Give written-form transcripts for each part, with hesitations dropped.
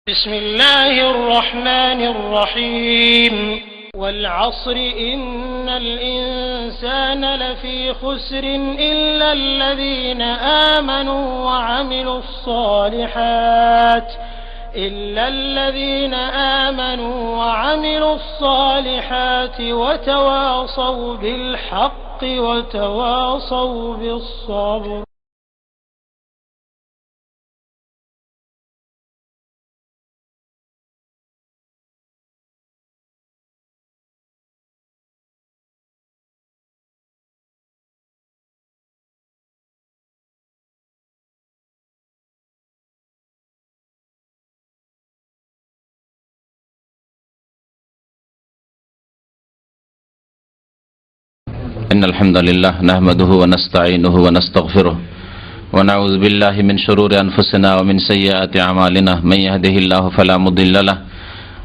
بسم الله الرحمن الرحيم والعصر إن الإنسان لفي خسر إلا الذين آمنوا وعملوا الصالحات وتواصوا بالحق وتواصوا بالصبر. إن الحمد لله نحمده ونستعينه ونستغفره ونعوذ بالله من شرور أنفسنا ومن سيئات أعمالنا من يهده الله فلا مضل له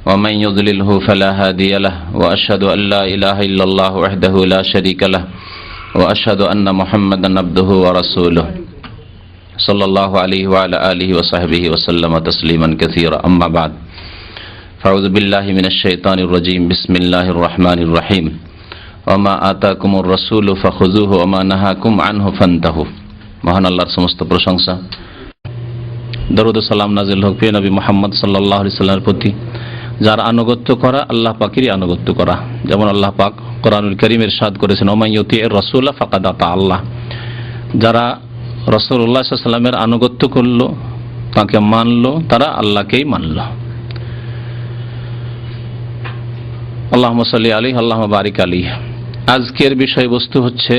ومن يضلله فلا هادي له وأشهد أن لا إله إلا الله وحده لا شريك له وأشهد أن محمدا عبده ورسوله صلى الله عليه وعلى آله وصحبه وسلم تسليما كثيرا. أما بعد فأعوذ بالله من الشيطان الرجيم. بسم الله الرحمن الرحيم. ওমা আতাকুমুর রাসূলু ফাখুযুহু ওমা নাহাকুম আনহু ফান্তাহু। মহান আল্লাহর সমস্ত প্রশংসা, দরুদ ও সালাম নাযিল হোক প্রিয় নবী মুহাম্মদ সাল্লাল্লাহু আলাইহি সাল্লামের প্রতি, যার আনুগত্য করা আল্লাহ পাকেরই আনুগত্য করা। যেমন আল্লাহ পাক কোরআনুল কারীমে ইরশাদ করেছেন, ওমা ইউতিইর রাসূলা ফাকাদ আতা আল্লাহ। যারা রাসূলুল্লাহ সাল্লাল্লাহু আলাইহি সাল্লামের আনুগত্য করলো, তাকে মানলো, তারা আল্লাহকেই মানলো। আল্লাহুম্মা সাল্লি আলাইহি আল্লাহুম্মা বারিক আলাইহি। আজকের বিষয়বস্তু হচ্ছে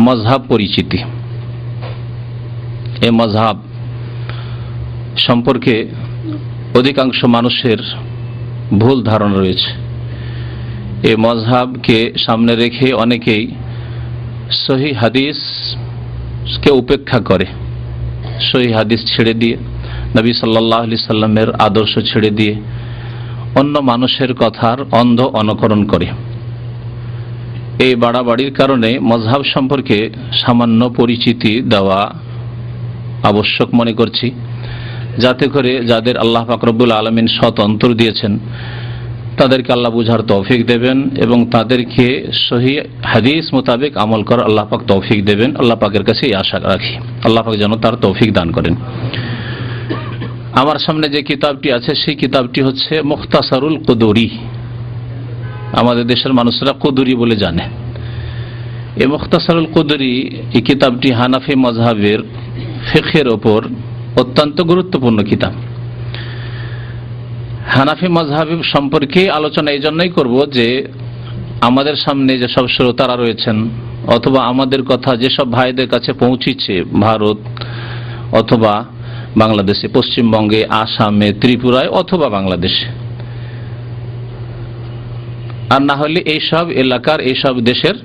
মযহাব পরিচিতি। এই মযহাব সম্পর্কে অধিকাংশ মানুষের ভুল ধারণা রয়েছে। এই মযহাবকে সামনে রেখে অনেকেই সহিহ হাদিসকে উপেক্ষা করে, সহিহ হাদিস ছেড়ে দিয়ে, নবী সাল্লাল্লাহু আলাইহি সাল্লামের আদর্শ ছেড়ে দিয়ে অন্য মানুষের কথার অন্ধ অনুকরণ করে। এই বাড়াবাড়ির কারণে মযহাব সম্পর্কে সামান্য পরিচিতি দেওয়া আবশ্যক মনে করছি, যাতে করে যাদের আল্লাহ পাক রব্বুল আলামিন সৎ অন্তর দিয়েছেন তাদেরকে আল্লাহ বুঝার তৌফিক দেবেন এবং তাদেরকে সহিহ হাদিস মোতাবেক আমল করার আল্লাহ পাক তৌফিক দেবেন। আল্লাহ পাকের কাছে এই আশা রাখি, আল্লাহ পাক যেন তার তৌফিক দান করেন। আমার সামনে যে কিতাবটি আছে সেই কিতাবটি হচ্ছে মুখতাসারুল কুদুরি। আমাদের দেশের মানুষরা কুদুরি বলে জানে। এই মুখতাসারুল কুদুরি এই কিতাবটি হানাফি মযহাবের ফিকহের ওপর অত্যন্ত গুরুত্বপূর্ণ কিতাব। হানাফি মযহাব সম্পর্কে আলোচনা এই জন্যই করব যে আমাদের সামনে যেসব শ্রোতারা রয়েছেন অথবা আমাদের কথা যেসব ভাইদের কাছে পৌঁছিচ্ছে ভারত অথবা বাংলাদেশে, পশ্চিমবঙ্গে, আসামে, ত্রিপুরায় অথবা বাংলাদেশে, আর না হলে এইসব এলাকার এইসব দেশের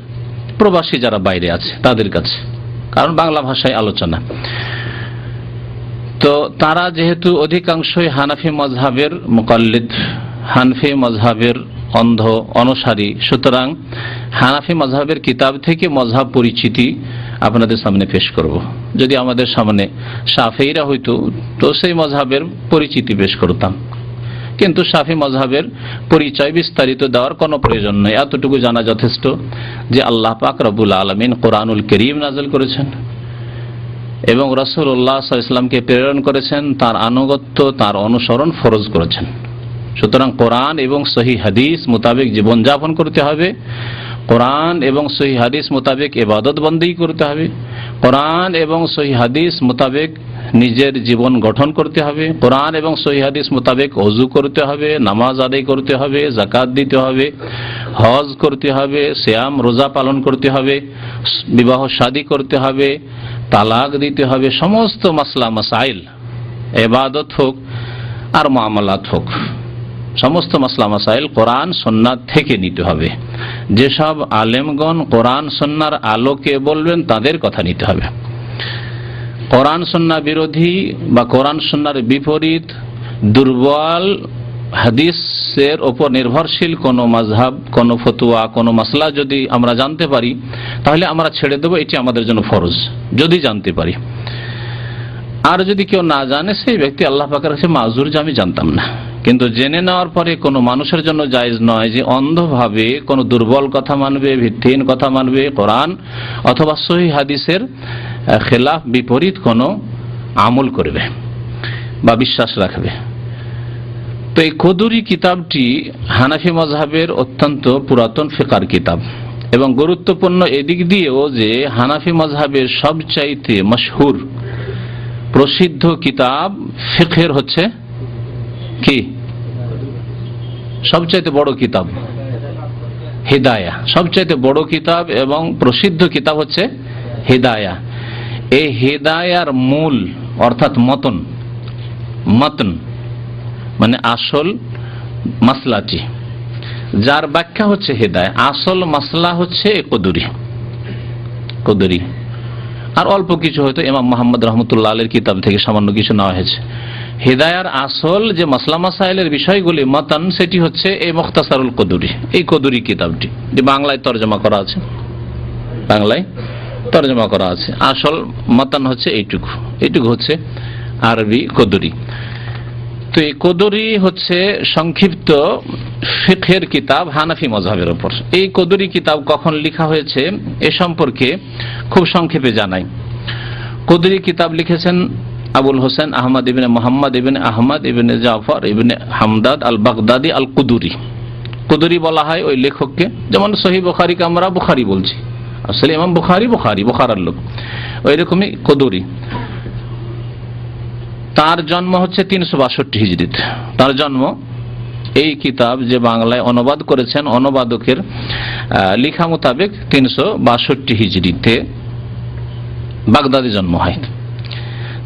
প্রবাসী যারা বাইরে আছে তাদের কাছে, কারণ বাংলা ভাষায় আলোচনা। তো তারা যেহেতু অধিকাংশই হানাফি মযহাবের মুকাল্লিদ, হানাফি মযহাবের অন্ধ অনুসারী, সুতরাং হানাফি মযহাবের কিতাব থেকে মযহাব পরিচিতি আপনাদের সামনে পেশ করব। যদি আমাদের সামনে শাফিঈরা হইতো তো সেই মযহাবের পরিচিতি পেশ করতাম, কিন্তু শাফি মযহাবের পরিচয় বিস্তারিত দেওয়ার কোনো প্রয়োজন নেই। এতটুকু জানা যথেষ্ট যে আল্লাহ পাক রব্বুল আলামিন কোরআনুল কারীম নাযিল করেছেন এবং রাসূলুল্লাহ সাল্লাল্লাহু আলাইহি ওয়াসাল্লামকে প্রেরণ করেছেন, তার আনুগত্য, তার অনুসরণ ফরজ করেছেন। সুতরাং কোরআন এবং সহিহ হাদিস মোতাবেক জীবনযাপন করতে হবে, কোরআন এবং সহিহ হাদিস মোতাবেক ইবাদত বন্দেগী করতে হবে, কোরআন এবং সহিহ হাদিস মোতাবেক নিজের জীবন গঠন করতে হবে, কোরআন এবং সহিহ হাদিস মোতাবেক ওযু করতে হবে, নামাজ আদায় করতে হবে, যাকাত দিতে হবে, হজ করতে হবে, সিয়াম রোজা পালন করতে হবে, বিবাহ শাদী করতে হবে, তালাক দিতে হবে। সমস্ত মাসলা মাসাইল, ইবাদত হোক আর মুআমালাত হোক, সমস্ত মাসলা মাসাইল কোরআন সুন্নাহ থেকে নিতে হবে। যেসব আলেমগণ কোরআন সুন্নাহর আলোকে বলবেন তাদের কথা নিতে হবে। কোরআন সুন্নাহ বিরোধী বা কোরআন সুন্নাহর বিপরীত দুর্বল হাদিসের ওপর নির্ভরশীল কোনো মাযহাব, কোনো ফতোয়া, কোনো মাসলা যদি আমরা জানতে পারি তাহলে আমরা ছেড়ে দেবো, এটি আমাদের জন্য ফরজ, যদি জানতে পারি। আর যদি কেউ না জানে সেই ব্যক্তি আল্লাহ পাকের কাছে মাযুর যে আমি জানতাম না। কিন্তু জেনে নেওয়ার পরে কোনো মানুষের জন্য জায়েজ নয় যে অন্ধভাবে কোনো দুর্বল কথা মানবে, ভিত্তিহীন কথা মানবে, কোরআন অথবা সহিহ হাদিসের খেলাফ বিপরীত কোনো আমল করবে বা বিশ্বাস রাখবে। তো এই কদুরি কিতাবটি হানাফি মাযহাবের অত্যন্ত পুরাতন ফিকহের কিতাব এবং গুরুত্বপূর্ণ এদিক দিয়েও যে হানাফি মাযহাবের সবচাইতে মশহুর প্রসিদ্ধ কিতাব ফিকহের হচ্ছে কি, সবচাইতে বড় কিতাব হিদায়া, সবচাইতে বড় কিতাব এবং প্রসিদ্ধ কিতাব হচ্ছে হিদায়া। এই হিদায়ার মূল অর্থাৎ মতন মানে আসল মাসলাটি, যার ব্যাখ্যা হচ্ছে হিদায়া, আসল মাসলা হচ্ছে কদুরি। আর অল্প কিছু হয়তো ইমাম মুহাম্মদ রহমতুল্লাহ আলাইহির কিতাব থেকে সামান্য কিছু নেওয়া হয়েছে। হিদায়ার আসল যে মাসলা মাসাইলের বিষয়গুলি মাতান, সেটি হচ্ছে এই মুখতাসারুল কদুরি, এই কদুরি কিতাবটি যে বাংলায় তরজমা করা আছে। আসল মাতান হচ্ছে এইটুকু হচ্ছে আরবি কদুরি। তো এই কদুরি হচ্ছে সংক্ষিপ্ত ফিকহের কিতাব হানাফি মাযহাবের উপর। এই কদুরি কিতাব কখন লেখা হয়েছে এ সম্পর্কে খুব সংক্ষেপে জানাই। কদুরি কিতাব লিখেছেন আবুল হোসেন আহমদ ইবনে মুহাম্মদ ইবনে আহমদ ইবনে জাফর ইবনে হামদাদ আল বাগদাদি আল কুদুরি। কুদুরি বলা হয় ওই লেখককে, যেমন সহিহ বুখারীকে আমরা বুখারী বলছি, আসলে ইমাম বুখারার লোক, ওই রকমই কদুরি। তার জন্ম হচ্ছে 362 হিজরিতে। তার জন্ম, এই কিতাব যে বাংলায় অনুবাদ করেছেন অনুবাদকের লেখা মোতাবেক 362 হিজরিতে বাগদাদে জন্ম হয়।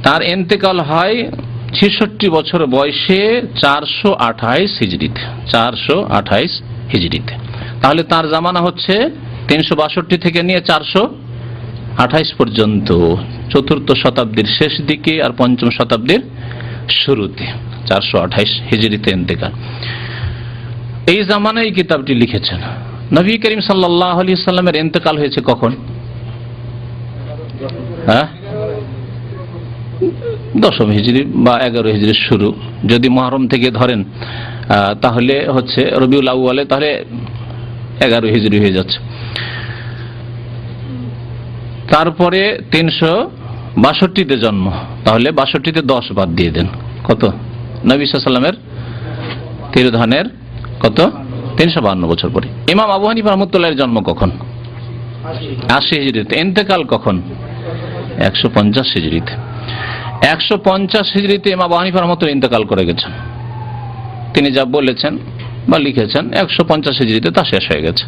তার ইন্তেকাল হয় 66 বছর বয়সে 428 হিজরিতে। তাহলে তার জামানা হচ্ছে 362 থেকে নিয়ে 428 পর্যন্ত, চতুর্থ শতাব্দীর শেষ দিকে আর পঞ্চম শতাব্দীর শুরুতে, 428 হিজরিতে ইন্তেকাল। এই জামানায় এই কিতাবটি লিখেছেন। নবী করিম সাল্লাল্লাহু আলাইহি সাল্লামের ইন্তেকাল হয়েছে কখন? 10 হিজরি বা 11 হিজরির শুরু, যদি মুহররম থেকে ধরেন তাহলে হচ্ছে রবিউল আউয়ালে, তাহলে 11 হিজরি হয়ে যাচ্ছে। তারপরে 362তে জন্ম, তাহলে 62তে 10 বাদ দিয়ে দেন, কত? নবী সাল্লাল্লাহু আলাইহি সাল্লামের তিরোধানের কত? 352 বছর পরে। ইমাম আবু হানিফা রাহমাতুল্লাহর জন্ম কখন? 80 হিজরিতে। ইন্তেকাল কখন? 150 হিজরিতে। 150 হিজরিতে ইমাম আবু হানিফা রাহমাতুল্লাহ ইন্তেকাল করে গেছেন। তিনি যা বলেছেন বা লিখেছেন 150 হিজরিতে তা শেষ হয়ে গেছে।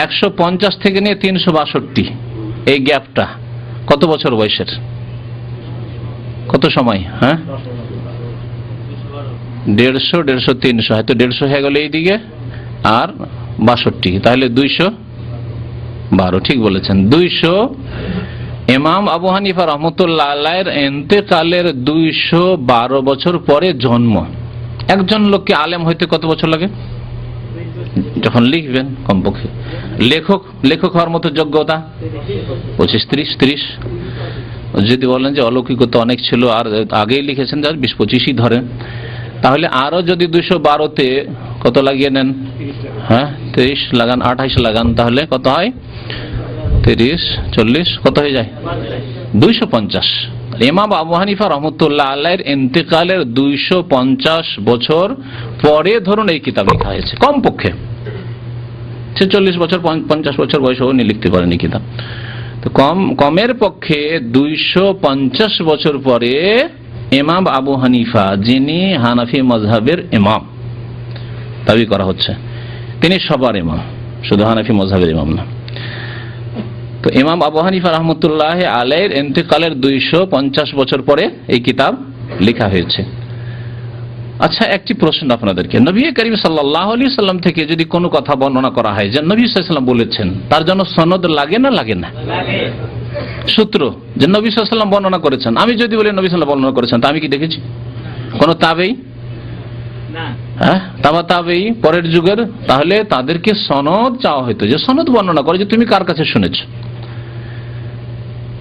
150 থেকে নিয়ে 362, এই গ্যাপটা কত বছর বয়সের, কত সময়? 150, 300, হয়তো 150 হয়ে গেল এইদিকে, আর 62, তাহলে 212। ঠিক বলেছেন, 200। ইমাম আবু হানিফা রহমতুল্লাহ আলাইহির ইন্তেকালের 212 বছর পরে জন্ম। একজন লোককে আলেম হইতে কত বছর লাগে? যখন লিখবেন কমপক্ষে, লেখক হওয়ার মতো যোগ্যতা 25-30। যদি বলেন যে অলৌকিকতা অনেক ছিল আর আগেই লিখেছেন, 20-25ই ধরেন, তাহলে আরো যদি 212তে কত লাগিয়ে নেন, 23 লাগান, 28 লাগান, তাহলে কত হয়? 30, 40, কত হয়ে যায়? 250। ইমাম আবু হানিফা রহমতুল্লাহ আলাইহির ইন্তেকালের 250 বছর পরে ধরুন এই কিতাব লেখা হয়েছে। কমপক্ষে 40 বছর, 50 বছর বয়সেও উনি লিখতে পারেন এই কিতাব। তো কমের পক্ষে 250 বছর পরে ইমাম আবু হানিফা, যিনি হানাফি মাযহাবের ইমাম দাবি করা হচ্ছে, তিনি সবার ইমাম, শুধু হানাফি মাযহাবের ইমাম না। তো ইমাম আবু হানিফা রহমতুল্লাহ আলাইহির ইন্তেকালের 250 বছর পরে এই কিতাব লেখা হয়েছে। আচ্ছা, একটি প্রশ্ন আপনাদেরকে, নবী করিম সাল্লাল্লাহু আলাইহি সাল্লাম থেকে যদি কোনো কথা বর্ণনা করা হয় যে নবী সাল্লাল্লাহু আলাইহি সাল্লাম বলেছেন, তার জন্য সনদ লাগে না লাগে না? সূত্র যে নবী সাল্লাল্লাহু আলাইহি সাল্লাম বর্ণনা করেছেন, আমি যদি বলি নবী সাল্লাল্লাহু আলাইহি সাল্লাম বর্ণনা করেছেন, তা আমি কি দেখেছি? কোন তাবেঈ তাবেঈ পরের যুগের, তাহলে তাদেরকে সনদ চাওয়া হতো, যে সনদ বর্ণনা করে যে তুমি কার কাছে শুনেছ।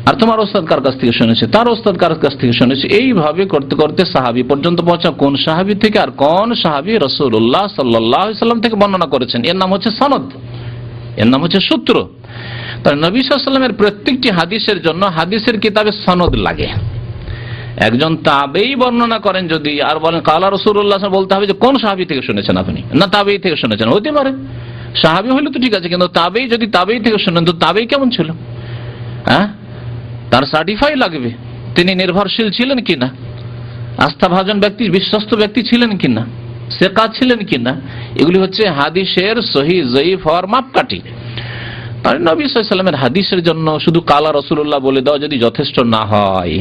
আর তোমার ওস্তাদ কার কাছ থেকে শুনেছে, তার ওস্তাদ কার কাছ থেকে শুনেছে। এইভাবে করতে করতে সাহাবী পর্যন্ত পৌঁছা। কোন সাহাবী থেকে আর কোন সাহাবী রাসূলুল্লাহ সাল্লাল্লাহু আলাইহি সাল্লাম থেকে বর্ণনা করেছেন, এর নাম হচ্ছে সনদ, এর নাম হচ্ছে সূত্র। তাই নবী সাল্লাল্লাহু আলাইহি ওয়াসাল্লামের প্রত্যেকটি হাদিসের জন্য হাদিসের কিতাবে সনদ লাগে। একজন তাবেঈ বর্ণনা করেন যদি, আর বলেন কালা রাসূলুল্লাহ, বলতে হবে যে কোন সাহাবী থেকে শুনেছেন আপনি, না তাবেঈ থেকে শুনেছেন। হতে পারে সাহাবী হলে তো ঠিক আছে, কিন্তু তাবেঈ যদি তাবেঈ থেকে শুনেন তো তাবেঈ কেমন ছিল, হ্যাঁ, তার সার্টিফাই লাগবে, তিনি নির্ভরশীল ছিলেন কিনা, আস্থাভাজন ব্যক্তি, বিশ্বস্ত ব্যক্তি ছিলেন কিনা, সেকা ছিলেন কিনা। এগুলি হচ্ছে হাদিসের সহিহ জয়ীফ হওয়ার মাপকাঠি। আর নবী সাল্লাল্লাহু আলাইহি ওয়াসাল্লামের হাদিসের জন্য শুধু কালা রাসূলুল্লাহ বলে দেওয়া যদি যথেষ্ট না হয়,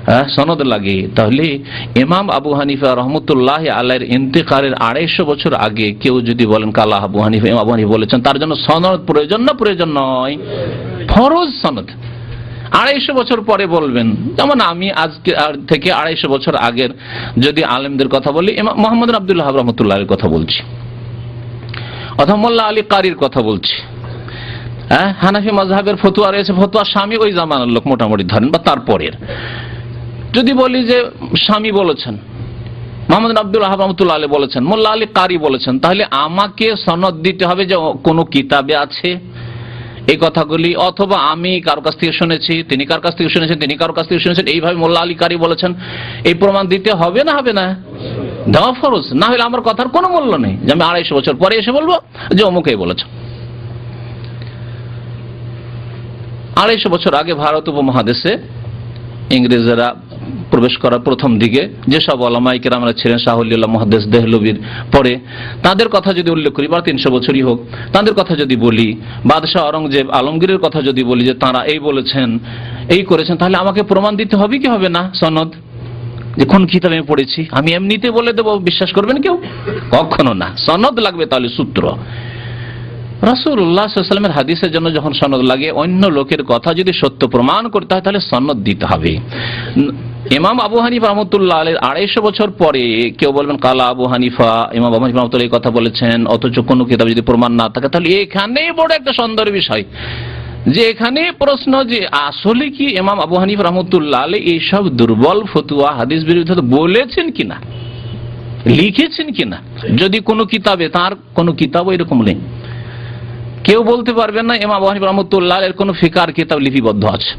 হ্যাঁ, সনদ লাগে, তাহলে ইমাম আবু হানিফা রহমতুল্লাহ আলাইহির ইন্তেকালের 250 বছর আগে কেউ যদি বলেন কালা আবু হানিফা, ইমাম আবু হানিফা বলেছেন, তার জন্য সনদ প্রয়োজন না প্রয়োজন নয়, ফরজ সনদ। 250 বছর পরে বলবেন, যেমন আমি আজকে থেকে 250 বছর আগের যদি আলেমদের কথা বলি, ইমাম মুহাম্মদ বিন আব্দুল ওয়াহাব রাহমাতুল্লাহির কথা বলছি, অথবা মোল্লা আলী কারির কথা বলছি, হ্যাঁ, হানাফি মাযহাবের ফতোয়া রয়েছে, ফতোয়া স্বামী ওই জামানার লোক মোটামুটি ধরেন বা তারপরের। যদি বলি যে স্বামী বলেছেন, মুহাম্মদ বিন আব্দুল ওয়াহাব রাহমাতুল্লাহি আলাইহি বলেছেন, মোল্লা আলী কারি বলেছেন, তাহলে আমাকে সনদ দিতে হবে যে কোন কিতাবে আছে এই কথাগুলি, অথবা আমি কারো কাছ থেকে শুনেছি, তিনি কার কাছ থেকে শুনেছেন, তিনি কারো কাছ থেকে শুনেছেন, এইভাবে মোল্লা আলী কারি বলেছেন, এই প্রমাণ দিতে হবে না হবে না? দেওয়া ফরজ। না হলে আমার কথার কোনো মূল্য নেই, যে আমি 250 বছর পরে এসে বলবো যে অমুকেই বলেছেন। 250 বছর আগে ভারত উপমহাদেশে ইংরেজরা প্রবেশ করার প্রথম দিকে যেসব ওলামায়ে কেরামরা ছিলেন, শাহ ওলিউল্লাহ মুহাদ্দিস দেহলভির পরে, তাদের কথা যদি উল্লেখ করি, বা 300 বছরই হোক, তাদের কথা যদি বলি, বাদশাহ আওরঙ্গজেব আলমগীরের কথা যদি বলি যে তারা এই বলেছেন, এই করেছেন, তাহলে আমাকে প্রমাণ দিতে হবে কি হবে না? সনদ, যে কোন কিতাবে আমি পড়েছি। আমি এমনিতে বলে দেবো, বিশ্বাস করবেন কেউ? কখনো না, সনদ লাগবে, তাহলে সূত্র। রাসূলুল্লাহ সাল্লাল্লাহু আলাইহি ওয়াসাল্লামের হাদিসের জন্য যখন সনদ লাগে, অন্য লোকের কথা যদি সত্য প্রমাণ করতে হয় তাহলে সনদ দিতে হবে। ইমাম আবু হানিফা রাহমাতুল্লাহ আলাইহি 250 বছর পরে কেউ বলবেন কালা আবু হানিফা, ইমাম আবু হানিফা রাহমাতুল্লাহ এই কথা বলেছেন, অথচ কোনো কিতাবে যদি প্রমাণ না থাকে, তাহলে এখানেই বড় একটা সুন্দর বিষয়, যে এখানে প্রশ্ন যে আসলে কি ইমাম আবু হানিফা রাহমাতুল্লাহ আলাইহি এইসব দুর্বল ফতোয়া হাদিস বিরুদ্ধে বলেছেন কিনা, লিখেছেন কিনা। যদি কোনো কিতাবে, তার কোনো কিতাব এরকম নেই, কেউ বলতে পারবেন না ইমাম আবু হানিফা রাহমাতুল্লাহ আলাইহির কোনো ফিকহের কিতাব লিপিবদ্ধ আছে।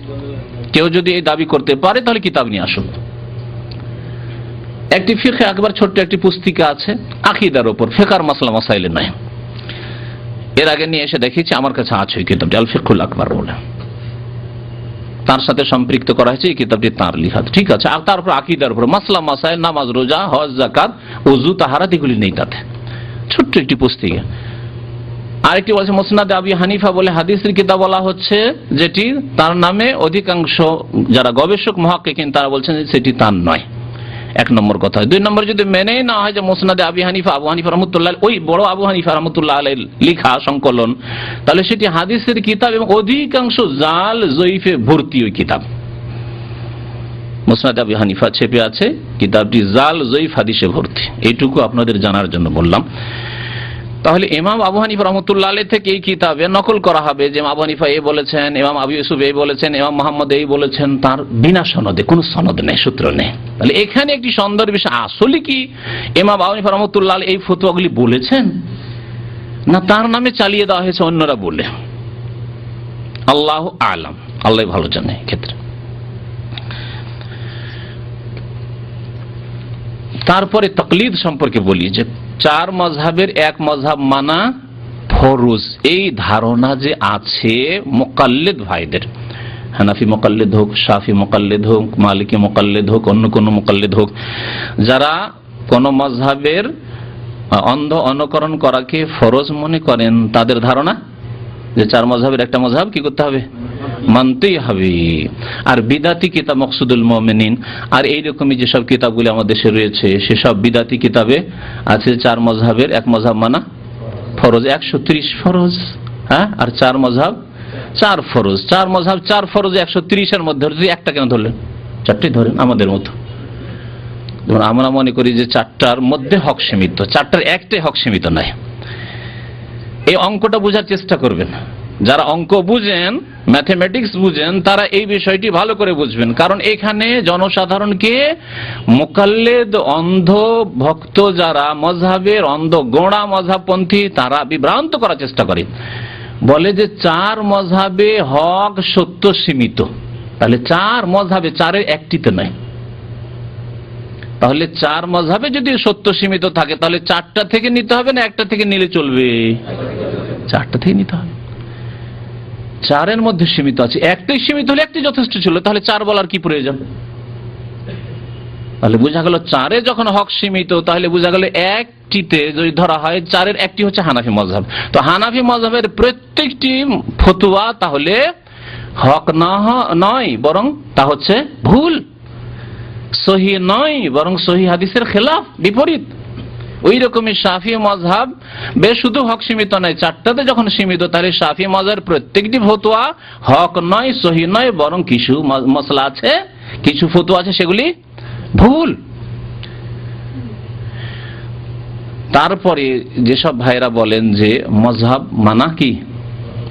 কেউ যদি এই দাবি করতে পারে তাহলে কিতাব নিয়ে আসুন। একটি ফিকহে আকবার ছোট্ট একটি পুস্তিকা আছে আকীদার উপর, ফিকহের মাসলা মাসাইলে নয়। এর আগে নিয়ে এসে দেখেছি, আমার কাছে আছে এই কিতাবটি, আল ফিকহুল আকবার বলে, তার সাথে সম্পৃক্ত করা হয়েছে এই কিতাবটি তার লেখা, ঠিক আছে। আর তারপর আকীদার উপর মাসলা মাসাইল, নামাজ, রোজা, হজ, যাকাত, ওযু, তাহারাত, এগুলি নেই তাতে, ছোট্ট একটি পুস্তিকা। আরেকটি বলছে মুসনাদে আবি হানিফা বলে হাদিসের কিতাব বলা হচ্ছে, যেটি তার নামে অধিকাংশ যারা গবেষক মুহাক্কিকিন তারা বলছেন সেটি তার নয়। 1 নম্বর কথা। 2 নম্বর, যদি মেনেই না হয় যে মুসনাদে আবি হানিফা, আবু হানিফা রাহমাতুল্লাহ ওই বড় আবু হানিফা রাহমাতুল্লাহ আলাইহির লেখা সংকলন, তাহলে সেটি হাদিসের কিতাব এবং অধিকাংশ জাল জয়ীফে ভর্তি ওই কিতাব। মুসনাদে আবি হানিফা ছেপে আছে, কিতাবটি জাল জয়ীফ হাদিসে ভর্তি। এইটুকু আপনাদের জানার জন্য বললাম। তাহলে ইমাম আবু হানিফা রাহমাতুল্লাহ আলাইহি থেকে এই কিতাবে নকল করা হবে যে আবু হানিফা এই বলেছেন, ইমাম আবু ইউসুফ এই বলেছেন, ইমাম মুহাম্মদ এই বলেছেন, তার বিনা সনদে, কোনো সনদ নেই, সূত্র নেই। তাহলে এখানে একটি সুন্দর বিষয়, আসলে কি ইমাম আবু হানিফা রাহমাতুল্লাহ আলাইহি এই ফতোয়াগুলি বলেছেন, না তার নামে চালিয়ে দেওয়া হয়েছে অন্যরা বলে? আল্লাহু আ'লাম, আল্লাহ ভালো জানে ক্ষেত্রে। তারপরে তাকলিদ সম্পর্কে বলি, যে 4 মাযহাবের এক মাযহাব মানা ফরজ, এই ধারণা যে আছে মুকাল্লিদ ভাইদের, হানাফি মুকাল্লিদ হোক, শাফি মুকাল্লিদ হোক, মালিকি মুকাল্লিদ হোক, অন্য কোন মুকাল্লিদ হোক, যারা কোন মাযহাবের অন্ধ অনুকরণ করাকে ফরজ মনে করেন, তাদের ধারণা যে 4 মাযহাবের একটা মাযহাব কি করতে হবে, মানতেই হবে। আর বিদাতি কিতাব মকসুদুল মুমিনিন আর এইরকমই যেসব কিতাবগুলি আমাদের দেশে রয়েছে, সেসব বিদাতি কিতাবে আছে 4 মাযহাবের এক মাযহাব মানা ফরজ, 130 ফরজ, হ্যাঁ, আর 4 মাযহাব 4 ফরজ। 4 মাযহাব 4 ফরজ 130-এর মধ্যে একটা কেন ধরলেন? 4টি ধরেন আমাদের মতো। যেমন আমরা মনে করি যে 4টার মধ্যে হক সীমিত, 4টার একটাই হক সীমিত নয়। এই অঙ্কটা বোঝার চেষ্টা করবেন, যারা অঙ্ক বুঝেন ম্যাথমেটিক্স বুঝেন তারা এই বিষয়টি ভালো করে বুঝবেন, কারণ এখানে জনসাধারণকে মুকাল্লিদ অন্ধ ভক্ত যারা মযহাবের অন্ধ গোঁড়া মযহাবপন্থী তারা বিভ্রান্ত করার চেষ্টা করে, বলে যে চার মযহাবে হক সত্য সীমিত, তাহলে চার মযহাবে চারের একটিতে নাই, তাহলে চার মযহাবে যদি সত্য সীমিত থাকে তাহলে চারটা থেকে নিতে হবে না একটা থেকে নিলে চলবে? চারটা থেকে নিতে হবে। চারের মধ্যে সীমিত আছে, একটাই সীমিত হলে একটি যথেষ্ট ছিল, তাহলে চার বলার কি প্রয়োজন? তাহলে বোঝা গেল চারে যখন হক সীমিত তাহলে বোঝা গেল একটিতে যদি ধরা হয় চারের একটি হচ্ছে হানাফি মযহাব। তো হানাফি মযহাবের প্রত্যেকটি ফতোয়া তাহলে হক নয়, বরং তা হচ্ছে ভুল, সহি নয়, বরং সহি হাদিসের খেলাফ, বিপরীত। ওই রকমই শাফি মযহাব বেশ শুধু হক সীমিত নয়, চারটাতে যখন সীমিত তাহলে শাফি মযহাবের প্রত্যেকটি ফতোয়া হক নয়, সহি নয়, বরং কিছু মসলা আছে, কিছু ফতোয়া আছে সেগুলি ভুল। তারপরে যেসব ভাইরা বলেন যে মযহাব মানা কি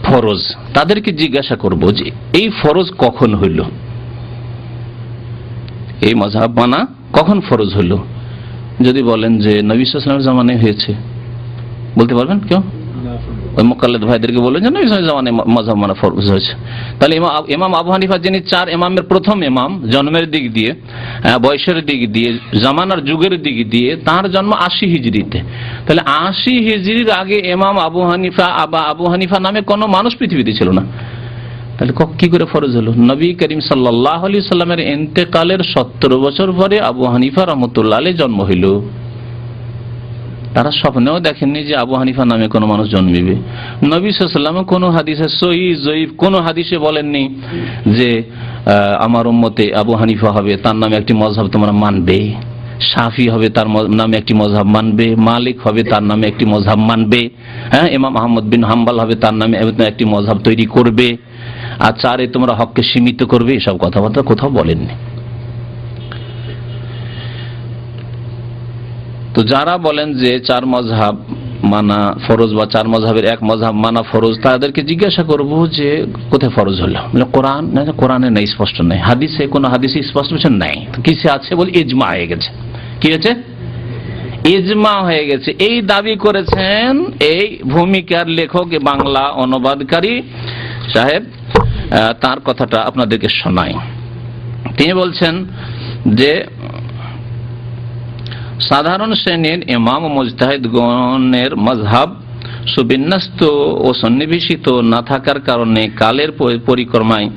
ফরজ, তাদেরকে জিজ্ঞাসা করব যে এই ফরজ কখন হইল, এই মযহাব মানা কখন ফরজ হইল? যদি বলেন যে নবী সাল্লাল্লাহু আলাইহি ওয়াসাল্লামের জামানায় হয়েছে, বলতে পারবেন কেউ? ওই মুকাল্লিদ ভাইদেরকে বলেন যে নবী সাল্লাল্লাহু আলাইহি ওয়াসাল্লামের জামানায় মযহাব মানা ফরজ হয়েছে। তাহলে ইমাম আবু হানিফা যিনি চার ইমামের প্রথম ইমাম, জন্মের দিক দিয়ে, বয়সের দিক দিয়ে, জামানার যুগের দিক দিয়ে, তার জন্ম 80 হিজরিতে। তাহলে 80 হিজরির আগে ইমাম আবু হানিফা নামে কোনো মানুষ পৃথিবীতে ছিল না, তাহলে কি করে ফরজ হলো? নবী করিম সাল্লাল্লাহু আলাইহি সাল্লামের ইন্তেকালের 70 বছর পরে আবু হানিফা রাহমাতুল্লাহ আলাইহি জন্ম হইল। তারা স্বপ্নেও দেখেননি যে আবু হানিফা নামে কোনো মানুষ জন্মিবে। নবী সাল্লাল্লাহু আলাইহি ওয়াসাল্লাম কোনো হাদিসে সহিহ জয়ীফ কোনো হাদিসে বলেননি যে আমার উম্মতে আবু হানিফা হবে, তার নামে একটি মযহাব তোমরা মানবে, শাফি হবে তার নামে একটি মযহাব মানবে, মালিক হবে তার নামে একটি মযহাব মানবে, হ্যাঁ, ইমাম আহমদ বিন হাম্বল হবে তার নামে একটি মযহাব তৈরি করবে, আর চারে তোমরা হককে সীমিত করবে, এসব কথাবার্তা কোথাও বলেননি। তো যারা বলেন যে চার মযহাব মানা ফরজ বা চার মযহাবের এক মযহাব মানা ফরজ, তাদেরকে জিজ্ঞাসা করব যে কোথায় ফরজ হলো? কোরআন না, কোরআনে নেই, স্পষ্ট নেই। হাদিসে কোনো হাদিসে স্পষ্ট নাই, তো কিসে আছে? বলে ইজমা হয়ে গেছে। কি হয়েছে? ইজমা হয়ে গেছে। এই দাবি করেছেন এই ভূমিকার লেখক, বাংলা অনুবাদকারী সাহেব, তার কথাটা আপনাদেরকে শোনাই। তিনি বলছেন যে সাধারণ শ্রেণীর ইমাম ও মুজতাহিদগণের মযহাব সুবিন্যস্ত ও সন্নিবেশিত না থাকার কারণে কালের পরিক্রমায়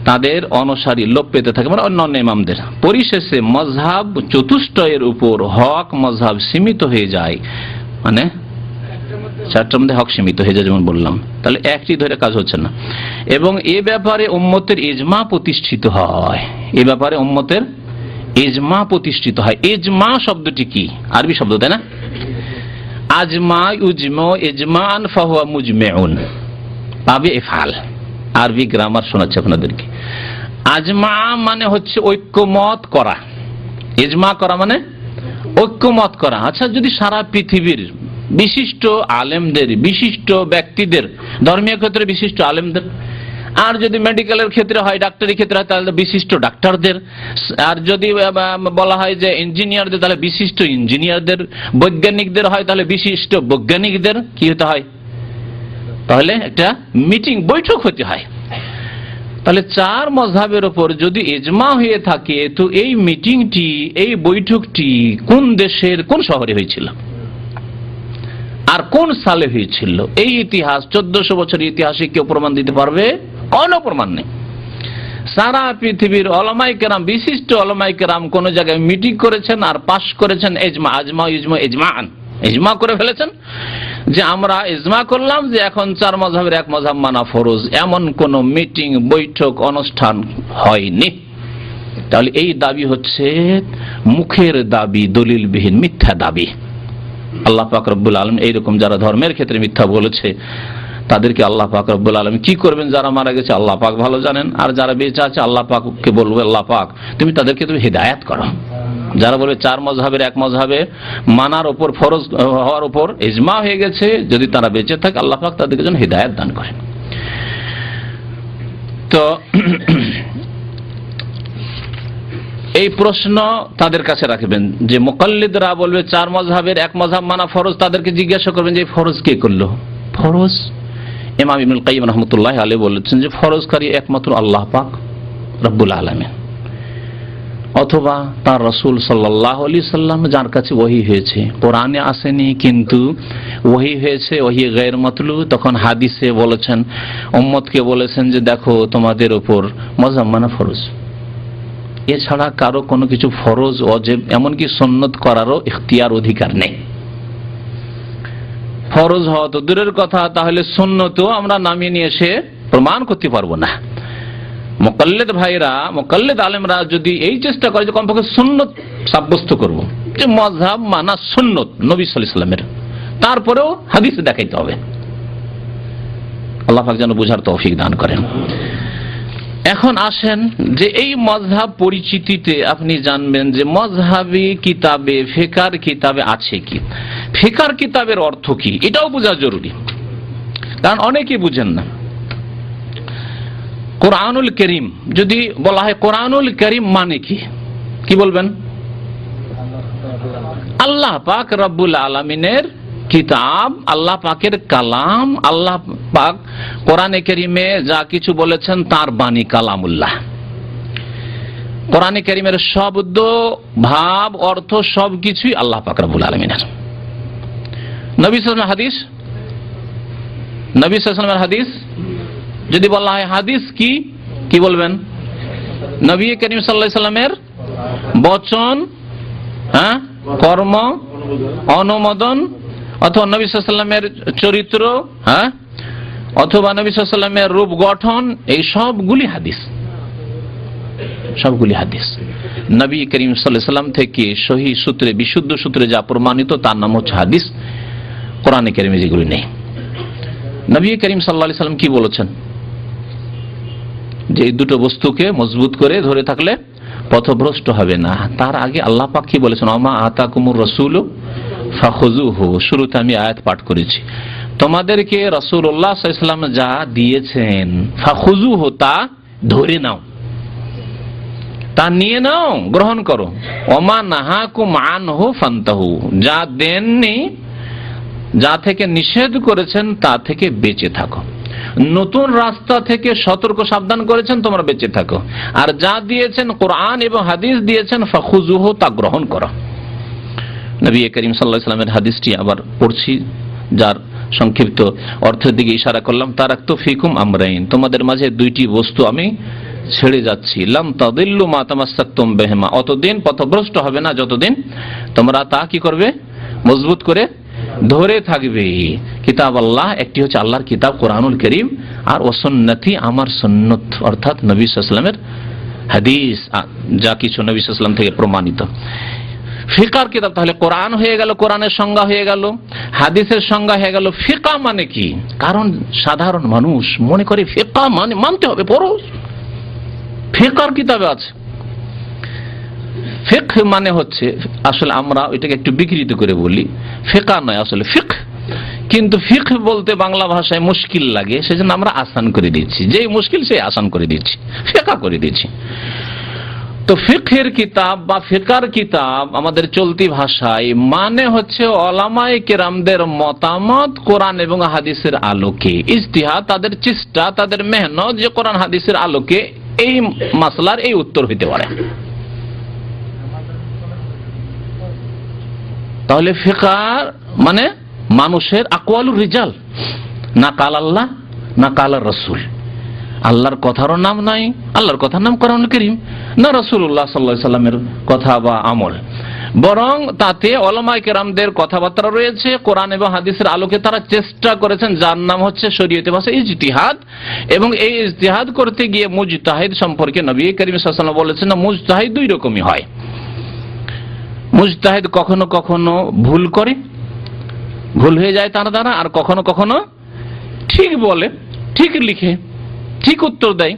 তাদের অনুসারী লোপ পেতে থাকে, মানে অন্যান্য ইমামদের। পরিশেষে মযহাব চতুষ্টয়ের উপর হক মযহাব সীমিত হয়ে যায়, মানে চারটার মধ্যে হক সীমিত হয়ে যায়, যেমন বললাম। তাহলে একটি ধরে কাজ হচ্ছে না। এবং এ ব্যাপারে উম্মতের ইজমা প্রতিষ্ঠিত হয়, এ ব্যাপারে উম্মতের ইজমা প্রতিষ্ঠিত হয়। ইজমা শব্দটি কি? আরবি শব্দ, তাই না? আজমা ইউজমা ইজমান ফাহুয়া মুজমিউন, পাবে ইফআল। আরবি গ্রামার শোনাচ্ছে আপনাদেরকে। আজমা মানে হচ্ছে ঐক্যমত করা, ইজমা করা মানে ঐক্যমত করা। আচ্ছা, যদি সারা পৃথিবীর বিশিষ্ট আলেমদের, বিশিষ্ট ব্যক্তিদের, ধর্মীয় ক্ষেত্রে বিশিষ্ট আলেমদের, আর যদি মেডিকেলের ক্ষেত্রে হয়, ডাক্তারি ক্ষেত্রে হয়, তাহলে বিশিষ্ট ডাক্তারদের, আর যদি বলা হয় যে ইঞ্জিনিয়ারদের, তাহলে বিশিষ্ট ইঞ্জিনিয়ারদের, বৈজ্ঞানিকদের হয় তাহলে বিশিষ্ট বৈজ্ঞানিকদের কি হতে হয়? তাহলে একটা মিটিং, বৈঠক হতে হয়। তাহলে চার মযহাবের উপর যদি ইজমা হয়ে থাকে, তো এই মিটিংটি, এই বৈঠকটি কোন দেশের কোন শহরে হয়েছিল আর কোন সালে হয়েছিল? এই ইতিহাস 1400 বছরের ইতিহাসে কেউ প্রমাণ দিতে পারবে? কোনো প্রমাণ নেই। সারা পৃথিবীর ওলামায়ে কেরাম, বিশিষ্ট ওলামায়ে কেরাম কোন জায়গায় মিটিং করেছেন আর পাশ করেছেন ইজমা, আজমা ইজমা ইজমান, ইজমা করে ফেলেছেন যে আমরা ইজমা করলাম যে এখন চার মযহাবের এক মযহাব মানা ফরজ, এমন কোন মিটিং, বৈঠক, অনুষ্ঠান হয়নি। তাহলে এই দাবি হচ্ছে মুখের দাবি, দলিলবিহীন মিথ্যা দাবি। আল্লাহ পাক রব্বুল আলামিন এইরকম যারা ধর্মের ক্ষেত্রে মিথ্যা বলেছে তাদেরকে আল্লাহ পাক রব্বুল আলামিন কি করবেন? যারা মারা গেছে আল্লাহ পাক ভালো জানেন, আর যারা বেঁচে আছে আল্লাহ পাককে বলবে, আল্লাহ পাক তুমি তাদেরকে তুমি হিদায়াত করো। যারা বলে চার মযহাবের এক মযহাবে মানার উপর, ফরজ হওয়ার উপর ইজমা হয়ে গেছে, যদি তারা বেঁচে থাকে আল্লাহ পাক তাদেরকে যেন হিদায়াত দান করেন। তো এই প্রশ্ন তাদের কাছে রাখবেন যে মুকাল্লিদরা বলবে চার মাযহাবের এক মাযহাব মানা ফরজ, তাদেরকে জিজ্ঞাসা করবেন যে ফরজ কে করলো? ফরজ ইমাম ইবনুল কাইয়িম রাহমাতুল্লাহি আলাইহি বলেছেন যে ফরজকারী একমাত্র আল্লাহ পাক রব্বুল আলামিন, অথবা তার রাসূল সাল্লাল্লাহু আলাইহি সাল্লাম যার কাছে ওহী হয়েছে। কোরআনে আসেনি কিন্তু ওহী হয়েছে, ওহী গায়র মাতলু, তখন হাদিসে বলেছেন, উম্মতকে বলেছেন যে দেখো তোমাদের উপর মাযহাব মানা ফরজ। এছাড়া কারো কোনো কিছু ফরজ ওয়াজিব এমনকি সুন্নত করারও ইখতিয়ার অধিকার নেই। ফরজ হওয়া তো দূরের কথা, তাহলে সুন্নতও আমরা নামিয়ে নিয়ে এসে প্রমাণ করতে পারবো না। মুকাল্লিদ ভাইরা, মুকাল্লিদ আলেমরা যদি এই চেষ্টা করে যে কমপক্ষে সুন্নত সাব্যস্ত করব, যে মাযহাব মানা সুন্নত নবী সাল্লাল্লাহু আলাইহি ওয়াসাল্লামের, তারপরেও হাদিসে দেখাইতে হবে। আল্লাহ পাক যেন বুঝার তৌফিক দান করেন। এখন আসেন যে এই মাযহাব পরিচিতিতে আপনি জানবেন যে মাযহাবী কিতাবে, ফিকহার কিতাবে আছে কি, ফিকহার কিতাবের অর্থ কি, এটাও বোঝা জরুরি, কারণ অনেকেই বুঝেন না। কোরআনুল কারীম যদি বলা হয় কোরআনুল কারীম মানে কি, কি বলবেন? আল্লাহ পাক রব্বুল আলামিনের কিতাব, আল্লাহ পাকের কালাম। আল্লাহ পাক কোরআনে কারীমে যা কিছু বলেছেন তার বাণী কালামুল্লাহ। কোরআনে কারীমের শব্দ, ভাব, অর্থ সবকিছুই আল্লাহ পাক রব্বুল আলামিনের। নবী সাল্লাল্লাহু আলাইহি ওয়াসাল্লাম হাদিস, নবী সাল্লাল্লাহু আলাইহি ওয়াসাল্লামের হাদিস যদি বলা হয় হাদিস কি, কি বলবেন? নবী করিম সাল্লাল্লাহু আলাইহি ওয়াসাল্লামের বচন, কর্ম, অনুমোদন, অথবা নবী সাল্লাল্লাহু আলাইহি ওয়াসাল্লামের চরিত্র, অথবা নবী সাল্লাল্লাহু আলাইহি ওয়াসাল্লামের রূপ গঠন, এই সবগুলি হাদিস, সবগুলি হাদিস। নবী করিম সাল্লাল্লাহু আলাইহি ওয়াসাল্লাম থেকে সহিহ সূত্রে, বিশুদ্ধ সূত্রে যা প্রমাণিত তার নাম হচ্ছে হাদিস। কোরআনে কারীমে যেগুলি নেই। নবী করিম সাল্লাল্লাহু আলাইহি ওয়াসাল্লাম কি বলেছেন? যে এই দুটো বস্তুকে মজবুত করে ধরে থাকলে পথভ্রষ্ট হবে না। তার আগে আল্লাহ পাক কি বলেছেন? আমা আতাকুমুর রাসূলু ফাখুযুহু। শুরুতে আমি আয়াত পাঠ করেছি, তোমাদেরকে রাসূলুল্লাহ সাল্লাল্লাহু আলাইহি ওয়াসাল্লাম যা দিয়েছেন, ফাখুযুহু তা ধরে নাও, তা নিয়ে নাও, গ্রহণ করো। ওমা নাহাকুম আনহু ফান্তাহু, যা দেননি, যা থেকে নিষেধ করেছেন তা থেকে বেঁচে থাকো। নতুন রাস্তা থেকে সতর্ক সাবধান করেছেন, তোমরা বেঁচে থাকো। আর যা দিয়েছেন কোরআন এবং হাদিস দিয়েছেন, ফাখুযুহু তা গ্রহণ করো। নবী করিম সাল্লাল্লাহু আলাইহি ওয়াসাল্লামের হাদিসটি আবার পড়ছি, যার সংক্ষিপ্ত অর্থের দিকে ইশারা করলাম। তারাকতু ফিকুম আমরাইন, তোমাদের মাঝে দুইটি বস্তু আমি ছেড়ে যাচ্ছি। লাম তাদিল্লু মা তামাসসাকতুম বিহিমা, অতদিন পথভ্রষ্ট হবে না যতদিন তোমরা তা কি করবে? মজবুত করে ধরে থাকবে। কিতাব আল্লাহ, একটি হচ্ছে আল্লাহর কিতাব কোরআনুল কারীম, আর ওয়াসুন্নতি, আমার সুন্নত, অর্থাৎ নবী সাল্লাল্লাহু আলাইহি ওয়াসাল্লামের হাদিস, যা কিছু নবী সাল্লাল্লাহু আলাইহি ওয়াসাল্লাম থেকে প্রমাণিত। ফিকহার কিতাব তাহলে কোরআন হয়ে গেল, কোরআনের সংজ্ঞা হয়ে গেল, হাদিসের সংজ্ঞা হয়ে গেল। ফিকহ মানে কি? কারণ সাধারণ মানুষ মনে করে ফিকহ মানে মানতে হবে ফরজ, ফিকহার কিতাবে আছে। ফিকহ মানে হচ্ছে, আসলে আমরা এটাকে একটু বিকৃত করে বলি, ফিকহ নয় আসলে ফিকহ, কিন্তু ফিকহ বলতে বাংলা ভাষায় মুশকিল লাগে, সেজন্য আমরা আসান করে দিচ্ছি, যেই মুশকিল সেই আসান করে দিচ্ছি, ফিকহ করে দিচ্ছি। তো ফিকহের কিতাব বা ফিকহার কিতাব আমাদের চলতি ভাষায় মানে হচ্ছে ওলামায়ে কেরামদের মতামত কোরআন এবং হাদিসের আলোকে, ইজতিহাদ, তাদের চেষ্টা, তাদের মেহনত, যে কোরআন হাদিসের আলোকে এই মাসলার এই উত্তর হইতে পারে। তাহলে ফিকহ মানে মানুষের আকওয়ালুর রিজাল, না কাল আল্লাহ না কাল রাসূল, আল্লাহর কথারও নাম নাই, আল্লাহর কথার নাম কোরআনুল কারীম, না রাসূলুল্লাহ সাল্লাল্লাহু আলাইহি সাল্লামের কথা বা আমল, বরং তাতে উলামায়ে কেরামদের কথাবার্তা রয়েছে কোরআন এবং হাদিসের আলোকে তারা চেষ্টা করেছেন, যার নাম হচ্ছে শরীয়তে ভাষায় ইজতিহাদ। এবং এই ইজতিহাদ করতে গিয়ে মুজতাহিদ সম্পর্কে নবী করিম সাল্লাল্লাহু আলাইহি ওয়াসাল্লাম বলেছেন, না, মুজতাহিদ দুই রকমই হয়। মুজতাহিদ কখনো কখনো ভুল করে, ভুল হয়ে যায় তার দ্বারা, আর কখনো কখনো ঠিক বলে, ঠিক লিখে, ঠিক উত্তর দেয়।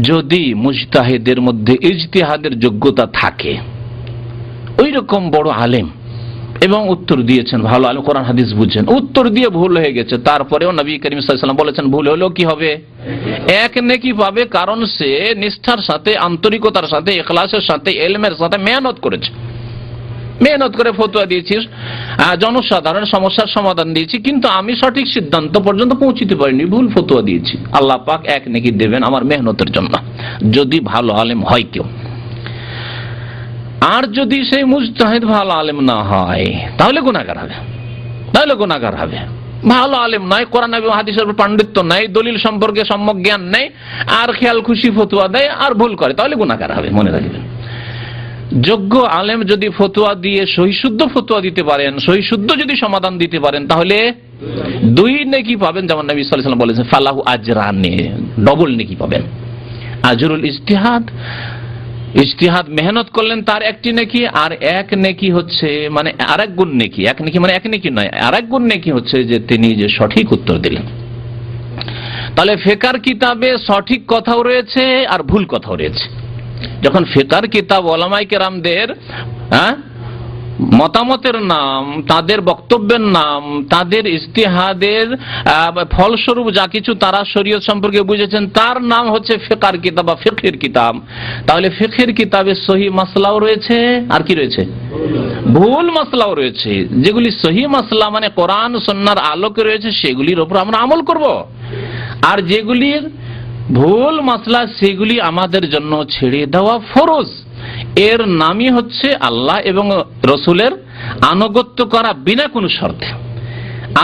যদি মুজতাহিদের মধ্যে ইজতিহাদের যোগ্যতা থাকে, ওই রকম বড় আলেম, এবং উত্তর দিয়েছেন, ভালো আলো কোরআন হাদিস বুঝছেন, উত্তর দিয়ে ভুল হয়ে গেছে, তারপরেও নবী করিম সাল্লাল্লাহু আলাইহি ওয়াসাল্লাম বলেছেন ভুল হলো কি হবে? এক নেকি পাবে, কারণ সে নিষ্ঠার সাথে, আন্তরিকতার সাথে, ইখলাসের সাথে, ইলমের সাথে মেহনত করেছে। মেহনত করে ফতোয়া দিয়েছিস, জনসাধারণ সমস্যার সমাধান দিয়েছি, কিন্তু আমি সঠিক সিদ্ধান্ত পর্যন্ত পৌঁছিতে পারিনি, ভুল ফতোয়া দিয়েছি। আল্লাহ পাক এক নেকি দেবেন আমার মেহনতের জন্য, যদি ভালো আলেম হয় কেউ। আর যদি সেই মুজতাহিদ ভালো আলেম না হয় তাহলে গুনাহগার হবে, তাহলে গুনাহগার হবে। ভালো আলেম নয়, কোরআন এবং হাদিসের উপর পাণ্ডিত্য নাই, দলিল সম্পর্কে সম্যক জ্ঞান নেই, আর খেয়াল খুশি ফতোয়া দেয় আর ভুল করে, তাহলে গুনাহগার হবে, মনে রাখবেন। যোগ্য আলেম যদি ফতোয়া দিয়ে সহিশুদ্ধ ফতোয়া দিতে পারেন, সহিশুদ্ধ যদি সমাধান দিতে পারেন, তাহলে 2 নেকি পাবেন, যেমন নবী সাল্লাল্লাহু আলাইহি ওয়াসাল্লাম বলেছেন ফালাহু আজরানে, ডবল নেকি পাবেন। আজরুল ইজতিহাদ, ইজতিহাদ মেহনত করলেন তার 1টি নেকি, আর 1 নেকি হচ্ছে মানে আরেক গুণ নেকি, 1 নেকি মানে 1 নেকি নয়, আরেক গুণ নেকি হচ্ছে যে তিনি যে সঠিক উত্তর দিলেন। তাহলে ফিকহের কিতাবে সঠিক কথাও রয়েছে আর ভুল কথাও রয়েছে। যখন ফিকহের কিতাব উলামায়ে কেরামদের মতামতের নাম, তাদের বক্তব্যের নাম, তাদের ইজতিহাদের ফলস্বরূপ যা কিছু তারা শরীয়ত সম্পর্কে বুঝেছেন তার নাম হচ্ছে ফিকহের কিতাব বা ফিকহের কিতাব, তাহলে ফিকহের কিতাবে সহিহ মাসলাও রয়েছে আর কি রয়েছে? ভুল মাসলাও রয়েছে। যেগুলি সহিহ মাসলা মানে কোরআন সুন্নাহর আলোকে রয়েছে সেগুলির উপর আমরা আমল করব, আর যেগুলির ভুল মাসলা সেগুলি আমাদের জন্য ছেড়ে দেওয়া ফরজ। এর নামই হচ্ছে আল্লাহ এবং রসুলের আনুগত্য করা বিনা কোনো শর্তে,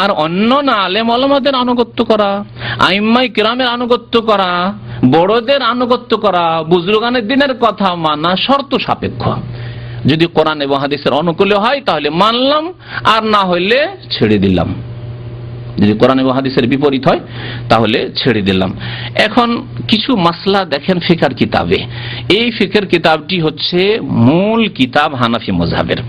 আর অন্য না আলেম ওলামাদের আনুগত্য করা, আইম্মায়ে কেরামের আনুগত্য করা, বড়দের আনুগত্য করা, বুজুর্গানের দিনের কথা মানা শর্ত সাপেক্ষ। যদি কোরআন এবং হাদিসের অনুকূলে হয় তাহলে মানলাম, আর না হইলে ছেড়ে দিলাম। যদি কোরআন এবং হাদিসের বিপরীত হয় তাহলে ছেড়ে দিলাম। এখন কিছু মাসলা দেখেন ফিকহের কিতাবে, এই ফিকহের কিতাবটি হচ্ছে মূল কিতাব হানাফি মাযহাবের।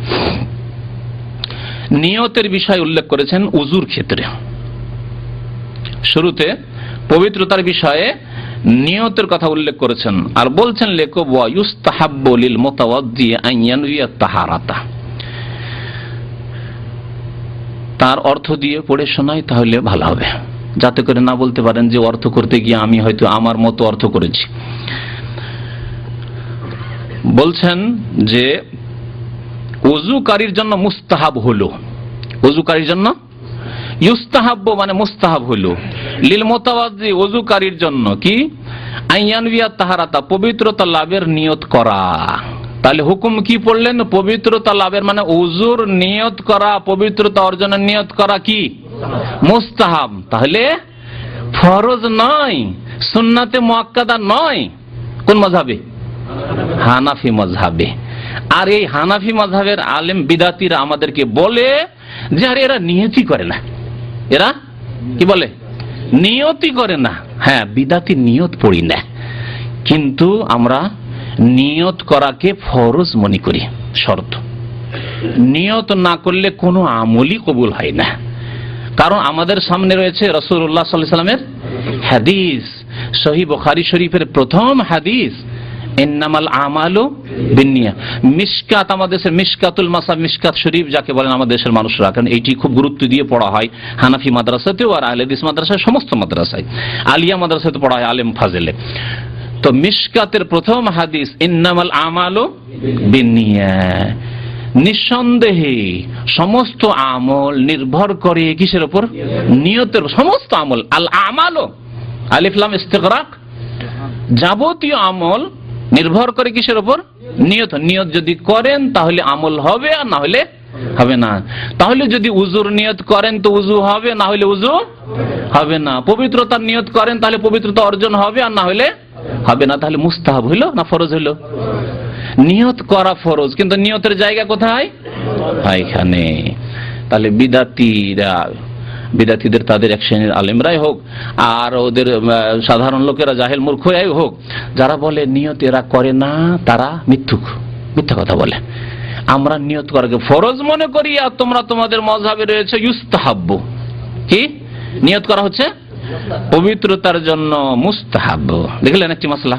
নিয়তের বিষয় উল্লেখ করেছেন উযুর ক্ষেত্রে, শুরুতে পবিত্রতার বিষয়ে নিয়তের কথা উল্লেখ করেছেন, আর বলছেন লেখক ওয়া ইউস্তাহাব্বু লিল মুতাওয়াদ্দি আন ইয়ানউয়া তাহারাতা। তার অর্থ দিয়ে পড়ে শোনাই তাহলে ভালো হবে, যাতে করে না বলতে পারেন যে অর্থ করতে গিয়ে আমি হয়তো আমার মতো অর্থ করেছি। বলছেন যে ওযুকারীর জন্য মুস্তাহাব হলো, ওযুকারীর জন্য ইউস্তাহাব্বু মানে মুস্তাহাব হলো, লিল মুতাওয়াদ্দি ওযুকারীর জন্য কি আইয়ানবিয়া তাহারাতা পবিত্রতা লাভের নিয়ত করা। তাহলে হুকুম কি পড়লেন? পবিত্রতা লাভের মানে ওযুর নিয়ত করা, পবিত্রতা অর্জনের নিয়ত করা কি মুস্তাহাব, তাহলে ফরজ নয়, সুন্নাতে মুআক্কাদা নয়। কোন মাযহাবে? হানাফি মাযহাবে। আর এই হানাফি মাযহাবের আলেম বিদাতিরা আমাদেরকে বলে যে আরে এরা নিয়তই করে না, এরা কি বলে নিয়তই করে না। হ্যাঁ, বিদাতি নিয়ত পড়ি না, কিন্তু আমরা নিয়ত করাকে ফরজ মনে করি, শর্ত। নিয়ত না করলে কোনো আমলই কবুল হয় না, কারণ আমাদের সামনে রয়েছে রাসূলুল্লাহ সাল্লাল্লাহু আলাইহি ওয়াসাল্লামের হাদিস, সহিহ বুখারী শরীফের প্রথম হাদিস, ইন্নামাল আমালু বিন্নিয়া। মিশকাত, আমাদের দেশের মিশকাতুল মাসাব, মিশকাত শরীফ যাকে বলেন আমাদের দেশের মানুষরা, কারণ এইটি খুব গুরুত্ব দিয়ে পড়া হয় হানাফি মাদ্রাসাতেও আর আহলে হাদিস মাদ্রাসায়, সমস্ত মাদ্রাসায়, আলিয়া মাদ্রাসাতে পড়া হয় আলেম ফাজেলে। তো মিশকাতের প্রথম হাদিস ইন্নামাল আমালু বিন্নিয়া, নিঃসন্দেহে সমস্ত আমল নির্ভর করে কিসের উপর? নিয়তের। সমস্ত আমল, আল আমালু আলিফ লাম ইস্তিগরাক, যাবতীয় আমল নির্ভর করে কিসের উপর? নিয়ত। নিয়ত যদি করেন তাহলে আমল হবে, আর না হলে হবে না। তাহলে যদি উযুর নিয়ত করেন তো উযু হবে, না হলে উযু হবে না। পবিত্রতার নিয়ত করেন তাহলে পবিত্রতা অর্জন হবে, আর না হলে হবে না। তাহলে মুস্তাহাব হইল না ফরজ হইল? নিয়ত করা ফরজ, কিন্তু নিয়তের জায়গা কোথায়? এখানে। তাহলে বিদাতীদের তাদের এক শ্রেণীর আলেমরাই হোক, আর ওদের সাধারণ লোকেরা জাহেল মূর্খই হোক, যারা বলে নিয়ত এরা করে না, তারা মিথ্যা কথা বলে। আমরা নিয়ত করাকে ফরজ মনে করি, আর তোমরা তোমাদের মাযহাবে রয়েছে ইউস্তাহাব্বু, কি নিয়ত করা হচ্ছে পবিত্রতার জন্য মুস্তাহাব। দেখলেন একটি মাসলা।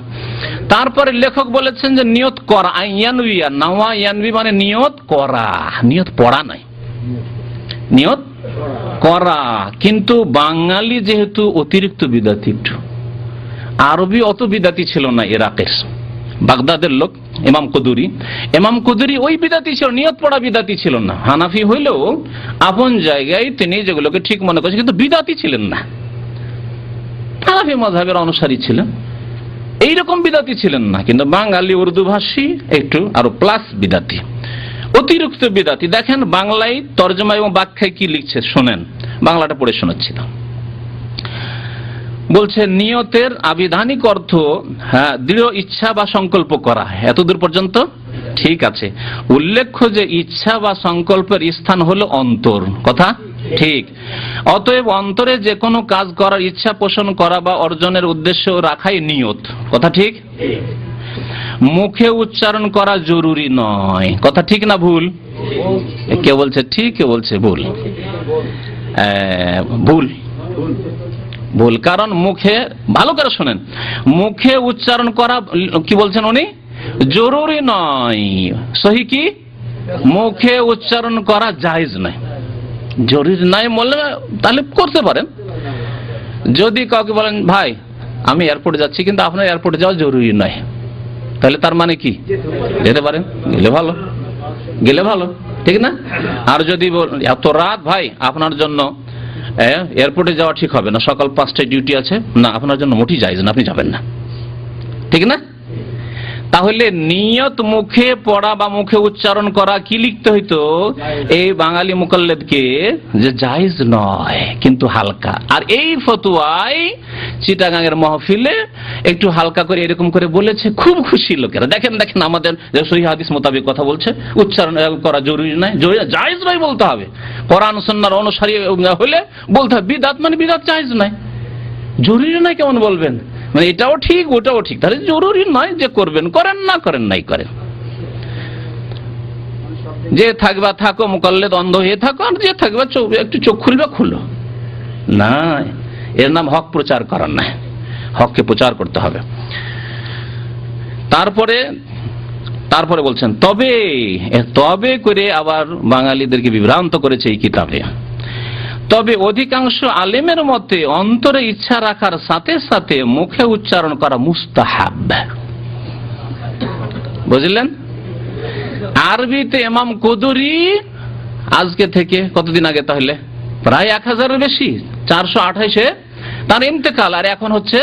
তারপরে লেখক বলেছেন যে নিয়ত করা, আইয়ানবিয়া, নাওয়া ইয়ানবি মানে নিয়ত করা, নিয়ত পড়া নয়। নিয়ত করা। কিন্তু বাঙালি যেহেতু অতিরিক্ত বিদাতি, একটু আরবি অত বিদাতি ছিল না। ইরাকের বাগদাদের লোক ইমাম কুদুরি ওই বিদাতি ছিল, নিয়ত পড়া বিদাতি ছিল না। হানাফি হইলেও আপন জায়গায় তিনি যেগুলোকে ঠিক মনে করছেন, কিন্তু বিদাতি ছিলেন না। হানাফি মাযহাবের অনুসারী ছিলেন, এইরকম বিদাতি ছিলেন না। কিন্তু বাঙালি উর্দু ভাষী একটু আরো প্লাস বিদাতি, অতিরিক্ত বিদাতি। দেখেন বাংলায় তর্জমা এবং ব্যাখ্যায় কি লিখছে শোনেন, বাংলাটা পড়ে শোনাচ্ছিলাম। বলছে নিয়তের আবিধানিক অর্থ দৃঢ় ইচ্ছা বা সংকল্প করা। এতদূর পর্যন্ত ঠিক আছে। উল্লেখ্য যে ইচ্ছা বা সংকল্পের স্থান হলো অন্তর, কথা ঠিক। অতএব অন্তরে যে কোনো কাজ করার ইচ্ছা পোষণ করা বা অর্জনের উদ্দেশ্য রাখাই নিয়ত, কথা ঠিক। মুখে উচ্চারণ করা জরুরি নয়, কথা ঠিক না ভুল? কে বলছে ঠিক, কে বলছে ভুল? ভুল, ভুল। কারণ মুখে, ভালো করে শোনেন, মুখে উচ্চারণ করা কি বলছেন উনি, জরুরি নয়। সহি কি? মুখে উচ্চারণ করা জায়েজ নয়, জরুরি নয় বললে তাহলে করতে পারেন। যদি কাউকে বলেন ভাই আমি এয়ারপোর্টে যাচ্ছি কিন্তু আপনার এয়ারপোর্টে যাওয়া জরুরি নয়, তাহলে তার মানে কি? যেতে পারেন, গেলে ভালো, গেলে ভালো, ঠিক না? আর যদি এত রাত ভাই আপনার জন্য এয়ারপোর্টে যাওয়া ঠিক হবে না, সকাল 5টায় ডিউটি আছে, না আপনার জন্য মোটেই জায়েজ না, আপনি যাবেন না, ঠিক না? তাহলে নিয়ত মুখে পড়া বা মুখে উচ্চারণ করা কি লিখতে হইতো এই বাঙালি মুকাল্লিদকে, যে জায়েজ নয় কিন্তু হালকা। আর এই ফতোয়ায় চিটাগাঙের মাহফিলে একটু হালকা করে এরকম করে বলেছে, খুব খুশি লোকেরা। দেখেন দেখেন আমাদের যে সহিহ হাদিস মোতাবেক কথা বলছে, উচ্চারণ করা জরুরি নয়, জায়েজ নয় বলতে হবে। কোরআন সুন্নাহর অনুসারী হলে বলতে হবে বিদআত মানে বিদআত জায়েজ নয়, জরুরি নয় কেমন বলবেন? মানে এটাও ঠিক ওটাও ঠিক, তাহলে জরুরি নয় যে করবেন করেন, না করেন নাই করেন। যে থাকবা থাকো, মুকাল্লিদ অন্ধ হয়ে থাকো, আর যে থাকবা একটু চোখ খুলবা খুলো না, এর নাম হক প্রচার করার না, হককে প্রচার করতে হবে। তারপরে বলছেন তবে করে আবার বাঙালিদেরকে বিভ্রান্ত করেছে এই কিতাবে। তবে অধিকাংশ আলেমের মতে অন্তরে ইচ্ছা রাখার সাথে সাথে মুখে উচ্চারণ করা মুস্তাহাব। বুঝলেন? আরবিতে ইমাম কুদুরি আজকে থেকে কতদিন আগে, তাহলে প্রায় 1000-এর বেশি, 428-এ তার ইন্তেকাল, আর এখন হচ্ছে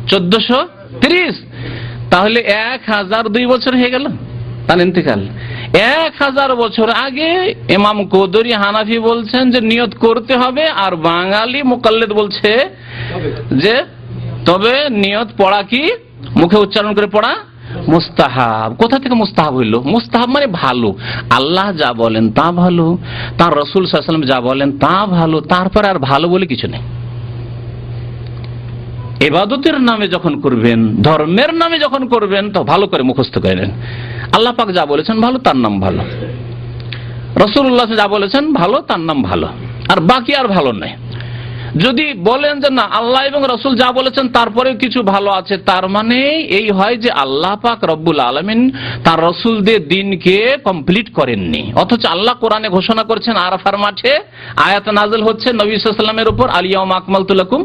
1430, তাহলে 1002 বছর হয়ে গেল তার ইন্তেকাল। 1000 বছর আগে ইমাম কুদুরি হানাফি বলছেন যে নিয়ত করতে হবে, আর বাঙালি মুকাল্লিদ বলছে যে তবে নিয়ত পড়া কি মুখে উচ্চারণ করে পড়া মুস্তাহাব। কোথা থেকে মুস্তাহাব হইল? মুস্তাহাব মানে ভালো, আল্লাহ যা বলেন তা ভালো, তার রাসূল সাল্লাল্লাহু আলাইহি ওয়াসাল্লাম যা বলেন তা ভালো, তারপর আর ভালো বলে কিছু নেই। ইবাদতের নামে যখন করবেন, ধর্মের নামে যখন করবেন, তো ভালো করে মুখস্থ করেন। আল্লাহ পাক যা বলেছেন ভালো, তার নাম ভালো। রাসূলুল্লাহ যা বলেছেন ভালো, তার নাম ভালো, আর বাকি আর ভালো নাই। যদি বলেন যে না আল্লাহ এবং রাসূল যা বলেছেন তারপরে কিছু ভালো আছে, তার মানে এই হয় যে আল্লাহ পাক রব্বুল আলামিন তার রাসূলদের দ্বীনকে কমপ্লিট করেননি। অথচ আল্লাহ কোরআনে ঘোষণা করেছেন, আরাফার মাঠে আয়াত নাযিল হচ্ছে নবী সাল্লাল্লাহু আলাইহি ওয়াসাল্লামের উপর, আল ইয়াউমা আকমালতু লাকুম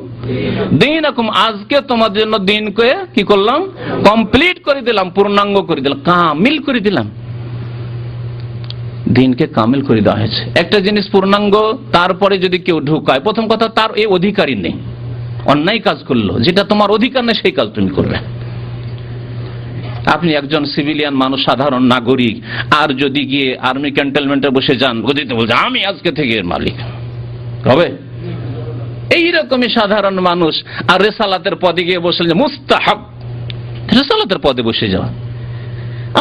দীনাকুম, আজকে তোমাদের জন্য দ্বীনকে কি করলাম? কমপ্লিট করে দিলাম, পূর্ণাঙ্গ করে দিলাম, কামিল করে দিলাম। দিনকে কামিল করে দেওয়া হয়েছে। একটা জিনিস পূর্ণাঙ্গ, তারপরে যদি কেউ ঢুকায়, প্রথম কথা তার এই অধিকারই নেই, অন্যায় কাজ করলো, যেটা তোমার অধিকার নেই সেই কাজ তুমি করবে। আপনি একজন সিভিলিয়ান মানুষ, সাধারণ নাগরিক, আর যদি গিয়ে আর্মি ক্যান্টনমেন্টে বসে যান, গদিতে বলছে আমি আজকে থেকে এর মালিক হবে, এইরকমই সাধারণ মানুষ, আর রেসালাতের পদে গিয়ে বসে মুস্তাহাব, রেসালাতের পদে বসে যাওয়া,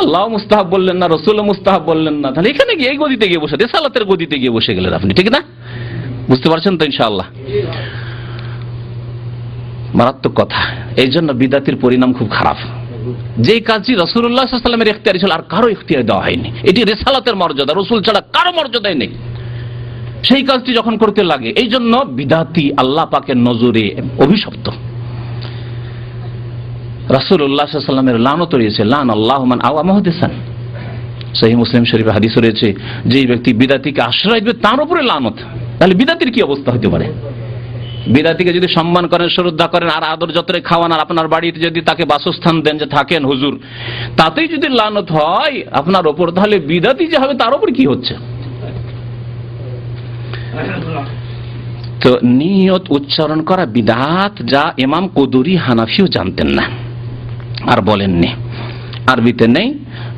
আল্লাহ মুস্তাহাব বললেন না, রাসূল মুস্তাহাব বললেন না, তাহলে এখানে গিয়ে এই গদিতে গিয়ে বসে, রিসালাতের গদিতে গিয়ে বসে গেলেন আপনি, ঠিক না? বুঝতে পারছেন তো ইনশাআল্লাহ? মারাত্মক কথা। এই জন্য বিদাতির পরিণাম খুব খারাপ। যে কাজটি রাসূলুল্লাহ সাল্লাল্লাহু আলাইহি ওয়াসাল্লামের ইখতিয়ারে ছিল, আর কারো ইখতিয়ারে দেওয়া হয়নি, এটি রিসালাতের মর্যাদা, রাসূল ছাড়া কারো মর্যাদাই নেই, সেই কাজটি যখন করতে লাগে, এই জন্য বিদাতি আল্লাহ পাকের নজরে অভিশপ্ত। রাসূলুল্লাহ সাল্লাল্লাহু আলাইহি ওয়াসাল্লামের লানত রয়েছে, লান আল্লাহু মান আওয়া মুহদিসান, সহিহ মুসলিম শরীফে হাদিস রয়েছে, যে ব্যক্তি বিদাতিকে আশ্রয় দিবে তার উপরে লানত। তাহলে বিদাতির কি অবস্থা হতে পারে? বিদাতিকে যদি সম্মান করেন, শ্রদ্ধা করেন, আর আদর যত্নে খাওয়ান, আর আপনার বাড়িতে যদি তাকে বাসস্থান দেন যে থাকেন হুজুর, তাতেই যদি লানত হয় আপনার ওপর, তাহলে বিদাতি যে হবে তার উপর কি হচ্ছে? তো নিয়ত উচ্চারণ করা বিদআত, যা ইমাম কুদুরি হানাফিও জানতেন না আর বলেননি, আরবিতে নেই,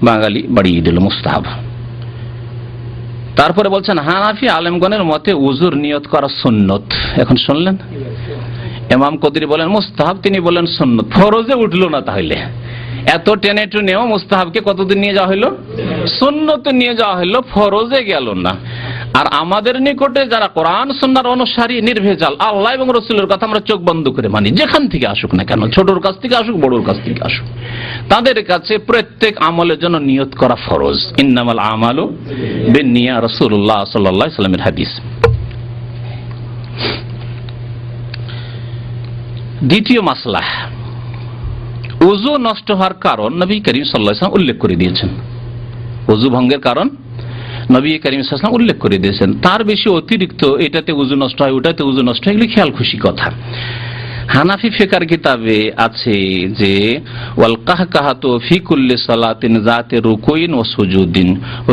বাঙালি বাড়িয়ে দিল মুস্তাহাব। তারপরে বলছেন হানাফি আলেমগণের মতে উজুর নিয়ত করা সুন্নত। এখন শুনলেন, ইমাম কুদুরি বলেন মুস্তাহাব, তিনি বলেন সুন্নত। ফরজে উঠলো না, তাহলে এত টেনে টুনেও মুস্তাহাবকে কতদিন নিয়ে যাওয়া হলো? সুন্নতে নিয়ে যাওয়া হলো, ফরজে গেল না। আর আমাদের নিকটে যারা কোরআন সুন্নাহর অনুসারী নির্ভেজাল, আল্লাহ এবং রাসূলের কথা আমরা চোখ বন্ধ করে মানি, যেখান থেকে আসুক না কেন, ছোটর কাছ থেকে আসুক বড়র কাছ থেকে আসুক, তাদের কাছে প্রত্যেক আমলের জন্য নিয়ত করা ফরজ। ইন্নামাল আমালু বিন্নিয়াত, রাসূলুল্লাহ সাল্লাল্লাহু আলাইহি ওয়াসাল্লামের হাদিস। দ্বিতীয় মাসলা, ওযু নষ্ট হওয়ার কারণ নবী করিম সাল্লাল্লাহু আলাইহি ওয়াসাল্লাম উল্লেখ করে দিয়েছেন। ওযু ভঙ্গের কারণ নবী করিম সাল্লাল্লাহু আলাইহি ওয়াসাল্লাম উল্লেখ করে দিয়েছেন। তার বেশি অতিরিক্ত এটাতে ওযু নষ্ট হয়, ওটাতে ওযু নষ্ট হয়, এগুলি খেয়াল খুশি কথা। হানাফি ফিকার কিতাবে আছে যে ওয়াল কাহকাহাতু ফি কুল্লি সালাতিন যাতে রুকুইন ওয়া সুজুদিন,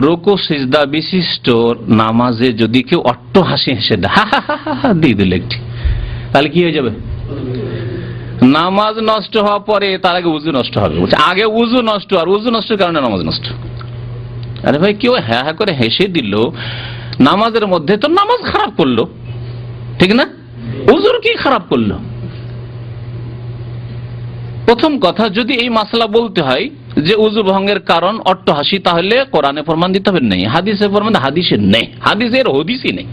রুকু সিজদা বিশিষ্ট নামাজে যদি কেউ অট্টহাসি হেসে দেয়, হা হা হা হা দিয়ে দিল একটি, তাহলে কি হয়ে যাবে? নামাজ নষ্ট হওয়ার পরে তার আগে উযু নষ্ট হবে। আগে উযু নষ্ট, আর উযু নষ্টের কারণে নামাজ নষ্ট। আরে ভাই, কেউ হ্যাঁ হ্যাঁ করে হেসে দিল নামাজের মধ্যে, তো নামাজ খারাপ করলো, ঠিক না? উযুর কি খারাপ করলো? প্রথম কথা, যদি এই মাসলা বলতে হয় যে উযু ভঙ্গের কারণ অট্টহাসি, তাহলে কোরআনে প্রমাণ দিতে হবে নেই, হাদিসে প্রমাণ, হাদিসের নেই, হাদিসের হদিসই নেই।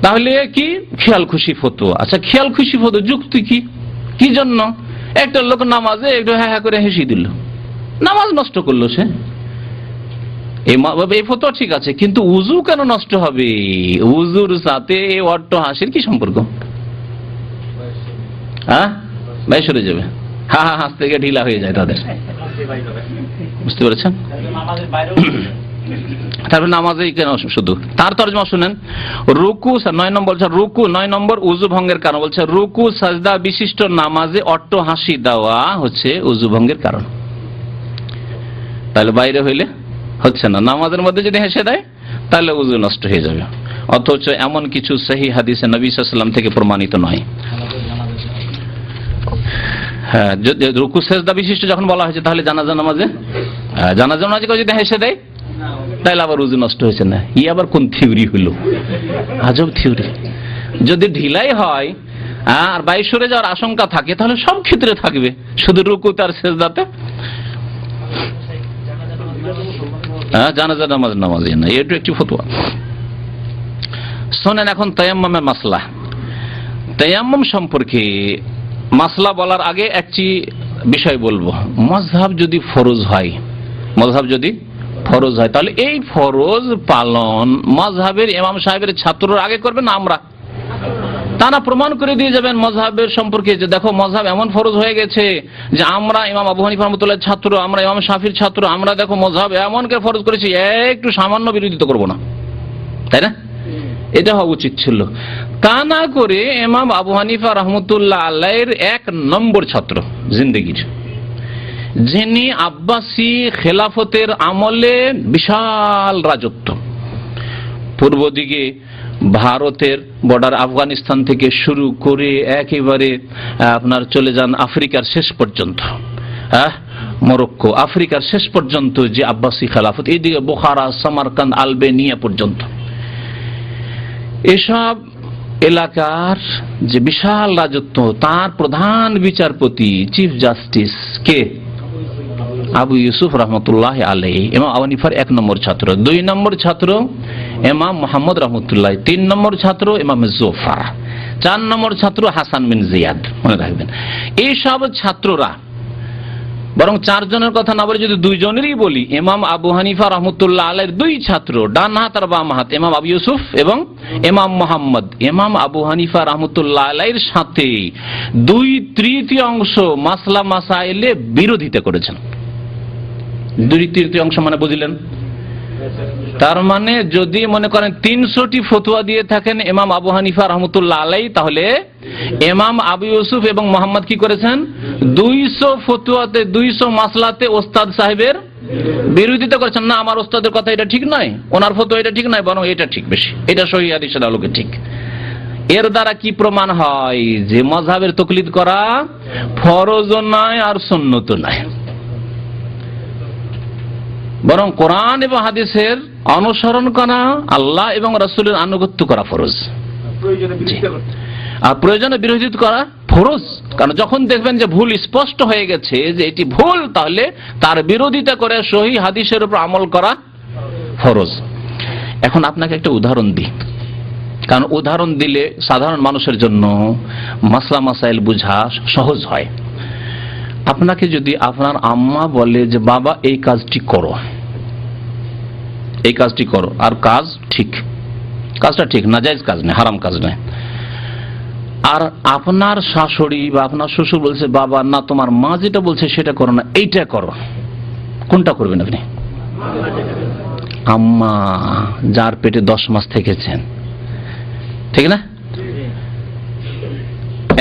তাহলে কি খেয়াল খুশি ফতোয়া? আচ্ছা, খেয়াল খুশি ফতোয়া যুক্তি কি? কি জন্য? একটা লোক নামাজে একটু হ্যাঁ হ্যাঁ করে হেসে দিল, নামাজ নষ্ট করলো সে, এই ফতোয়া ঠিক আছে, কিন্তু উযু কেন নষ্ট হবে? উযুর সাথে অট্টহাসির কি সম্পর্ক? হ্যাঁ, ভাই সরে যাবে, হা হা হাসতে গিয়ে ঢিলা হয়ে যায় তাদের, বুঝতে পেরেছেন? তারপরে নামাজেই কেন শুধু? তার তরজমা শুনেন, রুকু 9 নম্বর বলছে, রুকু 9 নম্বর উযু ভঙ্গের কারণ বলছে, রুকু সাজদা বিশিষ্ট নামাজে অট্টহাসি দেওয়া হচ্ছে উযু ভঙ্গের কারণ। তাহলে বাইরে হইলে হচ্ছে না, নামাজের মধ্যে যদি হেসে দেয় তাহলে উযু নষ্ট হয়ে যাবে, অথচ এমন কিছু সহিহ হাদিসে নবী সাল্লাল্লাহু আলাইহি ওয়াসাল্লাম থেকে প্রমাণিত নয়। হ্যাঁ, যদি রুকু সাজদা বিশিষ্ট যখন বলা হয়েছে, তাহলে জানাজা নামাজে যদি হেসে দেয় তাহলে আবার উযু নষ্ট হয়েছে না। ই আবার কোন থিওরি হইল? আজব থিওরি। যদি ঢিলাই হয় আর বাইরে সরে যাওয়ার আশঙ্কা থাকে, তাহলে সব ক্ষেত্রে থাকবে, শুধু রুকুতে আর সিজদাতে জানাজা নামাজে না। এটা একটি ফতোয়া। শোনেন, এখন তায়াম্মুমের মাসলা। তায়াম্মুম সম্পর্কে মাসলা বলার আগে একটি বিষয় বলবো। মাযহাব যদি ফরজ হয়, তাহলে এই ফরজ পালন মাযহাবের ইমাম সাহেবের ছাত্ররা আগে করবেন না আমরা? তারা প্রমাণ করে দিয়ে যাবেন মাযহাবের সম্পর্কে, যে দেখো মাযহাব এমন ফরজ হয়ে গেছে যে আমরা ইমাম আবু হানিফা রাহমাতুল্লাহর ছাত্র, আমরা ইমাম শাফির ছাত্র, আমরা দেখো মাযহাব এমন করে ফরজ করেছি, একটু সামান্য বিরোধিতা করব না, তাই না? এটা হওয়া উচিত ছিল। তা না করে ইমাম আবু হানিফা রাহমাতুল্লাহ আলাইহির 1 নম্বর ছাত্র জিন্দেগির, যিনি আব্বাসী খেলাফতের আমলে বিশাল রাজত্ব, পূর্ব দিকে ভারতের বর্ডার আফগানিস্তান থেকে শুরু করে একেবারে আপনার চলে যান আফ্রিকার শেষ পর্যন্ত, মরক্কো, আফ্রিকার শেষ পর্যন্ত যে আব্বাসী খেলাফত, এইদিকে বুখারা, সামারকান্দ, আলবেনিয়া পর্যন্ত, এসব এলাকার যে বিশাল রাজত্ব, তার প্রধান বিচারপতি চিফ জাস্টিস কে? আবু ইউসুফ রহমতুল্লাহ আলাইহি, ইমাম আবু হানিফার 1 নম্বর ছাত্র। 2 নম্বর ছাত্র ইমাম মুহাম্মদ রহমতুল্লাহ, 3 নম্বর ছাত্র ইমাম জুফার, 4 নম্বর ছাত্র হাসান বিন জিয়াদ। মনে রাখবেন, এইসব ছাত্ররা, বরং 4 জনের কথা না বলে যদি 2 জনেরই বলি, ইমাম আবু হানিফা রহমতুল্লাহ আলাইহির 2 ছাত্র, ডান হাত আর বাম হাত, ইমাম আবু ইউসুফ এবং ইমাম মুহাম্মদ, ইমাম আবু হানিফা রহমতুল্লাহ আলাইহির সাথে 2/3 মাসলা মাসাইলে বিরোধিতা করেছেন। দুই তৃতীয়াংশ মানে বুঝলেন? তার মানে যদি মনে করেন 300টি ফতোয়া দিয়ে থাকেন ইমাম আবু হানিফা রহমতুল্লাহ আলাইহি, তাহলে ইমাম আবু ইউসুফ এবং মোহাম্মদ কি করেছেন? 200 ফতোয়াতে 200 মাসলাতে ওস্তাদ সাহেবের বিরোধিতা করেছেন। না, আমার ওস্তাদের কথা এটা ঠিক নয়, ওনার ফতোয়া এটা ঠিক নয়, বরং এটা ঠিক, বেশি এটা সহিহ হাদিসের আলোকে ঠিক। এর দ্বারা কি প্রমাণ হয়? যে মাযহাবের তাকলিদ করা ফরজও নয় আর সুন্নতও নয়, বরং কোরআন এবং হাদিসের অনুসরণ করা, আল্লাহ এবং রাসূলের আনুগত্য করা ফরজ, আর প্রয়োজনে বিরোধিতা করা ফরজ। কারণ যখন দেখবেন যে ভুল স্পষ্ট হয়ে গেছে যে এটি ভুল, তাহলে তার বিরোধিতা করে সহিহ হাদিসের উপর আমল করা ফরজ। এখন আপনাকে একটা উদাহরণ দিই, কারণ উদাহরণ দিলে সাধারণ মানুষের জন্য মাসলা মাসাইল বোঝা সহজ হয়। আপনাকে যদি আপনার আম্মা বলে যে বাবা এই কাজটি করো, এই কাজটি করো, আর কাজ ঠিক, কাজটা ঠিক, নাজায়েজ কাজ নয়, হারাম কাজ নয়, আর আপনার শাশুড়ি বা আপনার শ্বশুর বলছে বাবা না, তোমার মা যেটা বলছে সেটা করো না, এইটা করো, কোনটা করবেন আপনি? আম্মা যার পেটে 10 মাস থেকেছেন, ঠিক না?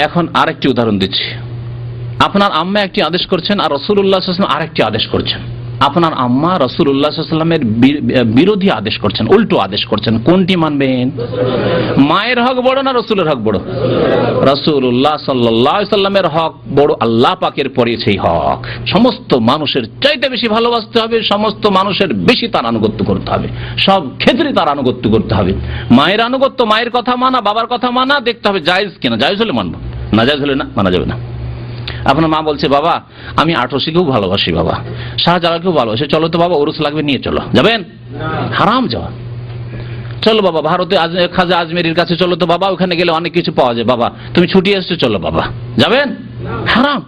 এখন আরেকটি উদাহরণ দিচ্ছি। আপনার আম্মা একটি আদেশ করছেন আর রাসূলুল্লাহ সাল্লাল্লাহু আলাইহি ওয়াসাল্লাম আরেকটি আদেশ করছেন। আপনার আম্মা রাসূলুল্লাহ সাল্লাল্লাহু আলাইহি ওয়াসাল্লামের বিরোধী আদেশ করছেন, উল্টো আদেশ করছেন, কোনটি মানবেন? মায়ের হক বড় না রাসূলের হক বড়? রাসূলুল্লাহ সাল্লাল্লাহু আলাইহি ওয়াসাল্লামের হক বড়, আল্লাহ পাকের পরে সেই হক। সমস্ত মানুষের চাইতে বেশি ভালোবাসতে হবে, সমস্ত মানুষের বেশি তার আনুগত্য করতে হবে, সব ক্ষেত্রে তার আনুগত্য করতে হবে। মায়ের আনুগত্য, মায়ের কথা মানা, বাবার কথা মানা, দেখতে হবে জায়েজ কিনা, জায়েজ হলে মানবো, না জায়েজ হলে না, মানা যাবে না। আপনার মা বলছে বাবা আমি আটরশিকেও ভালোবাসি, বাবা শাহজালালকেও ভালোবাসি, চলো তো বাবা ওরস লাগবে, নিয়ে চলো, যাবেন? হারাম যাওয়া। চলো বাবা ভারতে খাজা আজমেরির কাছে চলো তো বাবা, ওখানে গেলে অনেক কিছু পাওয়া যায়, বাবা তুমি ছুটি আসছো, চলো বাবা, যাবেন? হারাম।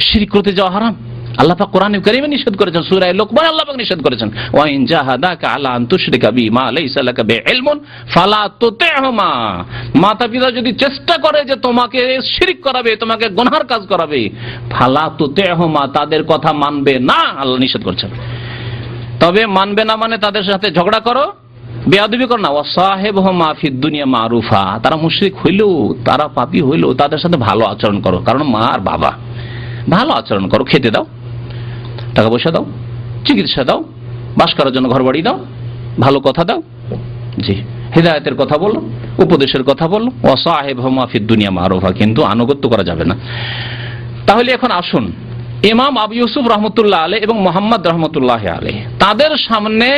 শিরক করতে যাওয়া হারাম। আল্লাহ পাক কোরআনে কারীমে নিষেধ করেছেন, সূরা লোকমান আল্লাহ পাক নিষেধ করেছেন, ওয়া ইন জাহাদাকা আলা আন তুশরিকা বিমা লাইসা লাকা বিইলমুন ফালা তুতি'হুমা। মাতা-পিতা যদি চেষ্টা করে যে তোমাকে শিরক করাবে, তোমাকে গুনাহর কাজ করাবে, ফালা তুতি'হুমা, তাদের কথা মানবে না, আল্লাহ নিষেধ করেছেন। তবে মানবে না মানে তাদের সাথে ঝগড়া করো, বেয়াদবি করো না। ওয়া সাহিবহুমা ফিদ দুনিয়া মারুফা, তারা মুশরিক হইলো, তারা পাপী হইলো, তাদের সাথে ভালো আচরণ করো, কারণ মা আর বাবা, ভালো আচরণ করো, খেতে দাও, টাকা পয়সা দাও, চিকিৎসা দাও, বাস করার জন্য ঘর বাড়ি দাও, ভালো কথা দাও, জি হিদায়াতের কথা বলো, উপদেশের কথা বলো। ওয়া সাহিবহুমা ফিদ দুনিয়া মারুফা, কিন্তু আনুগত্য করা যাবে না। তাহলে এখন আসুন, ইমাম আবু ইউসুফ রহমতুল্লাহ আলাইহি এবং মুহাম্মদ রহমতুল্লাহ আলাইহি, তাদের সামনে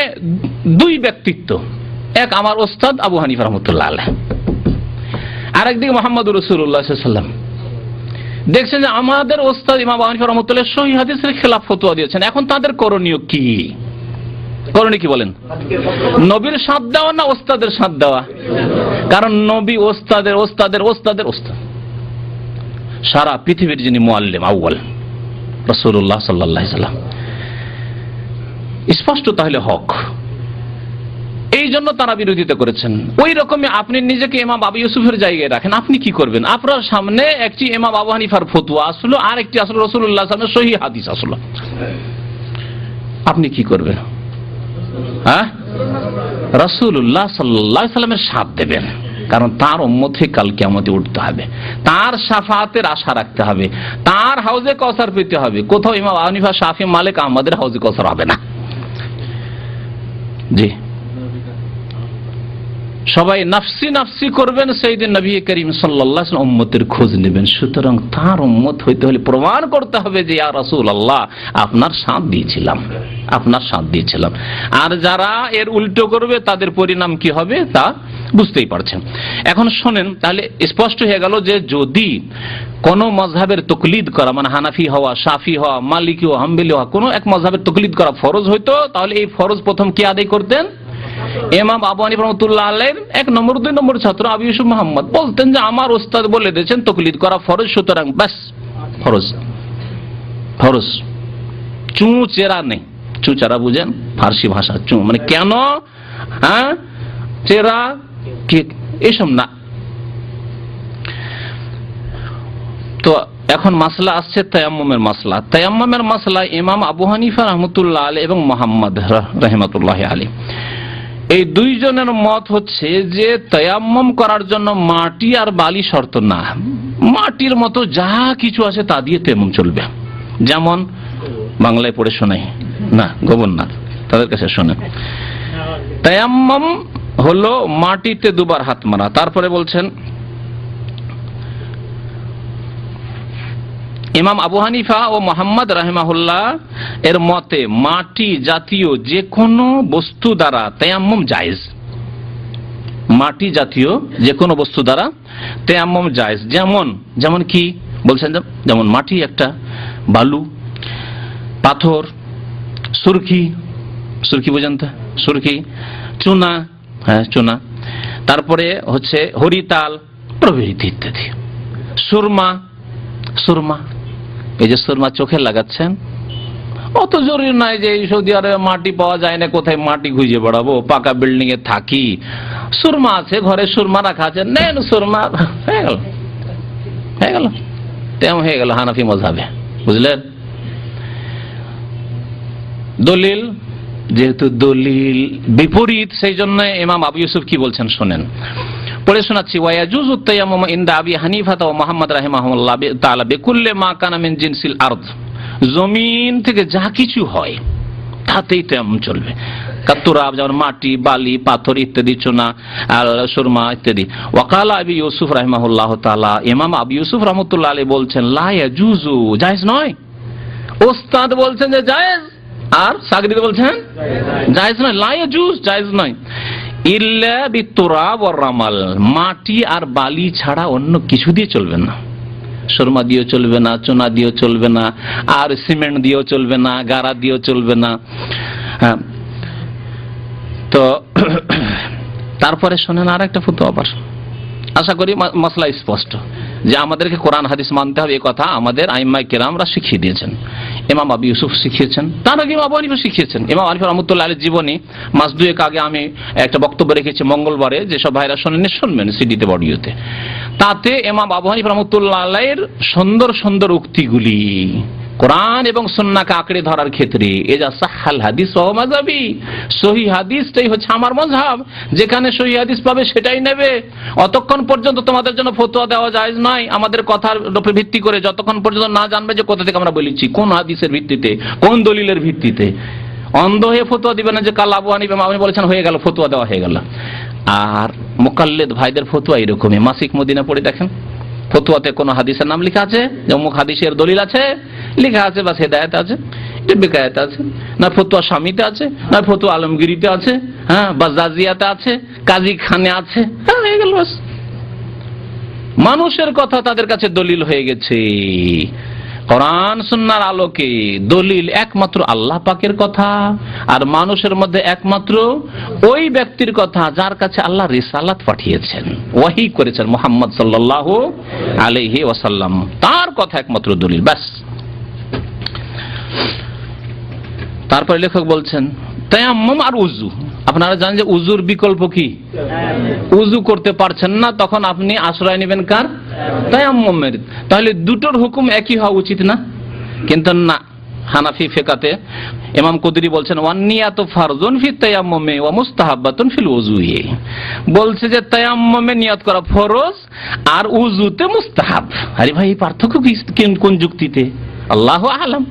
দুই ব্যক্তিত্ব, এক আমার ওস্তাদ আবু হানিফা রহমতুল্লাহ আলাইহি, আরেকদিকে মুহাম্মদুর রাসূলুল্লাহ সাল্লাল্লাহু আলাইহি ওয়াসাল্লাম। দেখছেন যে আমাদের ওস্তাদ ইমাম আবু হানিফা রহমতুল্লাহ সহিহ হাদিসের খেলাফ ফতোয়া দিয়েছেন। এখন তাদের করণীয় কি? করণীয় কি বলেন? নবীর সাথ দেওয়া না ওস্তাদের সাথ দেওয়া? কারণ নবী ওস্তাদের ওস্তাদের ওস্তাদের ওস্তাদ, সারা পৃথিবীর যিনি মুআল্লিম আউয়াল রাসূলুল্লাহ সাল্লাল্লাহু আলাইহি ওয়াসাল্লাম, স্পষ্ট তাহলে হক। এই জন্য তারা বিরোধিতা করেছেন। ওই রকমই আপনি নিজেকে ইমাম আবু ইউসুফের জায়গায় রাখেন, আপনি কি করবেন? আপনার সামনে একটি ইমাম আবু হানিফার ফতোয়া আসলো, আর একটি আসলো রাসূলুল্লাহ সাল্লাল্লাহু আলাইহি ওয়াসাল্লামের সহিহ হাদিস আসলো, আপনি কি করবেন? হ্যাঁ, রাসূলুল্লাহ সাল্লাল্লাহু আলাইহি ওয়াসাল্লামের সাথ দেবেন, কারণ তার উম্মত হয়ে কাল কিয়ামতে উঠতে হবে, তার শাফাআতের আশা রাখতে হবে, তার হাউজে কাউসার পেতে হবে। কোথাও ইমাম আবু হানিফা, শাফি, মালিক, আহমদের হাউজে কাউসার হবে না। জি, সবাই নাফসি নাফসি করবেন, সেইদিন নবী করিম সাল্লাল্লাহু আলাইহি ওয়াসাল্লাম উম্মতের খোঁজ নেবেন। সুতরাং তার উম্মত হইতে হলে প্রমাণ করতে হবে যে ইয়া রাসূলুল্লাহ আপনার সাথ দিয়েছিলাম, আপনার সাথ দিয়েছিলাম। আর যারা এর উল্টো করবে তাদের পরিণাম কি হবে তা বুঝতেই পারছেন। এখন শোনেন, তাহলে স্পষ্ট হয়ে গেল যে যদি কোন মাযহাবের তাকলিদ করা, মানে হানাফি হওয়া, শাফি হওয়া, মালিকি হওয়া, হাম্বলি হওয়া, কোন এক মাযহাবের তাকলিদ করা ফরজ হইতো, তাহলে এই ফরজ প্রথম কে আদায় করতেন? ইমাম আবু হানিফা রাহমাতুল্লাহ আলাইহির 1 নম্বর 2 নম্বর ছাত্র আবু ইউসুফ মুহাম্মদ বলতেন যে আমার ওস্তাদ বলে দিয়েছেন তাকলিদ করা ফরজ, সুতরাং বাস ফরজ। ফরজ, চু চেরা নেই। চু চেরা বুঝেন? ফার্সি ভাষা চু মানে কেন, হ্যাঁ, চেরা কি, এসব না। তো এখন মাসলা আসছে তায়াম্মুমের মাসলা। তায়াম্মুমের মাসলা ইমাম আবু হানিফা রাহমাতুল্লাহ আলাইহি এবং মুহাম্মদ রাহিমাতুল্লাহি আলাইহি এই দুইজনের মত হচ্ছে যে তায়াম্মুম করার জন্য মাটি আর বালি শর্ত না, মাটির মতো যা কিছু আছে তা দিয়ে তায়াম্মুম চলবে। যেমন বাংলায় পড়ে শোনাই না, গোবরনাথ তাদের কাছে শোনেন। তায়াম্মুম হলো মাটিতে দুবার হাত মারা। তারপরে বলছেন ইমাম আবু হানিফা ও মুহাম্মদ রাহিমাহুল্লাহ এর মতে মাটি জাতীয় যে কোনো বস্তু দ্বারা তায়াম্মুম জায়েজ। মাটি জাতীয় যে কোনো বস্তু দ্বারা তায়াম্মুম জায়েজ। যেমন কি বলছেন, যেমন মাটি একটা, বালু, পাথর, সুরকি বোঝেন তো, সুরকি, চুনা, হ্যাঁ চুনা, তারপরে হচ্ছে হরিতাল প্রভৃতি ইত্যাদি। সুরমা, এই যে সুরমা চোখে লাগাচ্ছেন, অত জরুরি নয় যে সৌদি আরবে মাটি পাওয়া যায় না, কোথায় মাটি খুঁজে বেড়াবো, পাকা বিল্ডিং এ থাকি, সুরমা আছে ঘরে, সুরমা রাখা আছে, নেন সুরমা, হয়ে গেল তেমন হয়ে গেল হানাফি মাযহাবে, বুঝলেন। দলিল, যেহেতু দলিল বিপরীত, সেই জন্য ইমাম আবু ইউসুফ কি বলছেন শোনেন, পড়ে শোনাচ্ছি। ওয়ায়াজুজু তায়াম্মুম ইনদা আবি হানিফা ওয়া মুহাম্মদ রাহিমাহুল্লাহ তাআলা বিকুল্লি মা কানা মিন জিনসিল আরদ, জমিন থেকে যা কিছু হয় তাতেই তায়াম্মুম চলবে। কাতুরাব, যেমন মাটি, বালি, পাথর ইত্যাদি, চুনা, সুরমা ইত্যাদি। ওয়াকালা আবি ইউসুফ রাহিমাহুল্লাহ তাআলা, ইমাম আবু ইউসুফ রাহমাতুল্লাহ আলাইহি বলছেন লা ইয়াজুজু, জায়েজ নয়। ওস্তাদ বলছেন যে জায়েজ, আর সাগরিদ বলছেন জায়েজ নয়, লা ইয়াজুজ, জায়েজ নয়। ইল্লা বিতুরাব ওয়ার রামাল, মাটি আর বালি ছাড়া অন্য কিছু দিয়ে চলবে না। সুরমা দিয়েও চলবে না, চুনা দিয়েও চলবে না, আর সিমেন্ট দিয়েও চলবে না, গারা দিয়েও চলবে না। হ্যাঁ, তো তারপরে শোনেন আর একটা ফতোয়া আবার, আশা করি মাসলা স্পষ্ট, যে আমাদেরকে কোরআন হাদিস মানতে হবে, এই কথা আমাদের আইম্মায়ে কেরামরা শিখিয়ে দিয়েছেন। ইমাম আবু ইউসুফ শিখিয়েছেন, তার আগে ইমাম আবু হানিফা শিখিয়েছেন। ইমাম আবু হানিফা রাহমাতুল্লাহ আলাইহির জীবনী মাস দুয়েক আগে আমি একটা বক্তব্য রেখেছি মঙ্গলবারে, যেসব ভাইরা শোনেননি শুনবেন সিডিতে, অডিওতে। তাতে ইমাম আবু হানিফা রাহমাতুল্লাহ আলাইহির সুন্দর সুন্দর উক্তিগুলি কোরআন এবং সুন্নাহকে আঁকড়ে ধরার ক্ষেত্রে, এজা সাহহাল হাদিস ওয়া মাযহাবি, সহিহ হাদিসটাই হচ্ছে আমার মাযহাব, যেখানে সহিহ হাদিস পাবে সেটাই নেবে। অতক্ষণ পর্যন্ত তোমাদের জন্য ফতোয়া দেওয়া জায়েজ নয় আমাদের কথার উপর ভিত্তি করে, যতক্ষণ পর্যন্ত না জানবে যে কোথা থেকে আমরা বলেছি, কোন হাদিসের ভিত্তিতে, কোন দলিলের ভিত্তিতে। অন্ধ হয়ে ফতোয়া দিবে না যে কাল আবু হানিফা আপনি বলেছেন হয়ে গেল, ফতোয়া দেওয়া হয়ে গেল। আর মুকাল্লিদ ভাইদের ফতোয়া এরকমই, মাসিক মদিনা পড়ে দেখেন, ফতোয়াতে কোন হাদিসের নাম লেখা আছে, যে অমুক হাদিসের দলিল আছে লেখা আছে, বা হেদায়েত আছে, এটা বেকায়েত আছে, না ফতোয়া স্বামীতে আছে, না ফতোয়া আলমগিরিতে আছে, হ্যাঁ, বা জাজিয়াতে আছে, কাজী খানে আছে, হ্যাঁ হয়ে গেল বাস। মানুষের কথা তাদের কাছে দলিল হয়ে গেছে। কোরআন সুন্নাহর আলোকে দলিল একমাত্র আল্লাহ পাকের কথা, আর মানুষের মধ্যে একমাত্র ওই ব্যক্তির কথা যার কাছে আল্লাহ রিসালাত পাঠিয়েছেন, ওয়াহি করেছেন, মুহাম্মদ সাল্লাল্লাহু আলাইহি ওয়াসাল্লাম, তার কথা একমাত্র দলিল, ব্যাস। তারপরে লেখক বলছেন তায়াম্মুম আর উযু, আপনারা জানেন যে উযুর বিকল্প কি, উযু করতে পারছেন না, তখন আপনি আশ্রয় নেবেন কার, তায়াম্মুমের। তাহলে দুটোর হুকুম একই হওয়া উচিত না, কিন্তু না। হানাফি ফিকাতে ইমাম কুদরি বলছেন ওয়ান নিয়াতু ফারযুন ফি তায়াম্মুমি ওয়া মুস্তাহাব্বাতুন ফিল উযুই, বলছে যে তায়াম্মুমে নিয়ত করা ফরজ আর উযুতে মুস্তাহাব। আরে ভাই, এই পার্থক্য কি, কোন যুক্তিতে? আল্লাহু আ'লাম।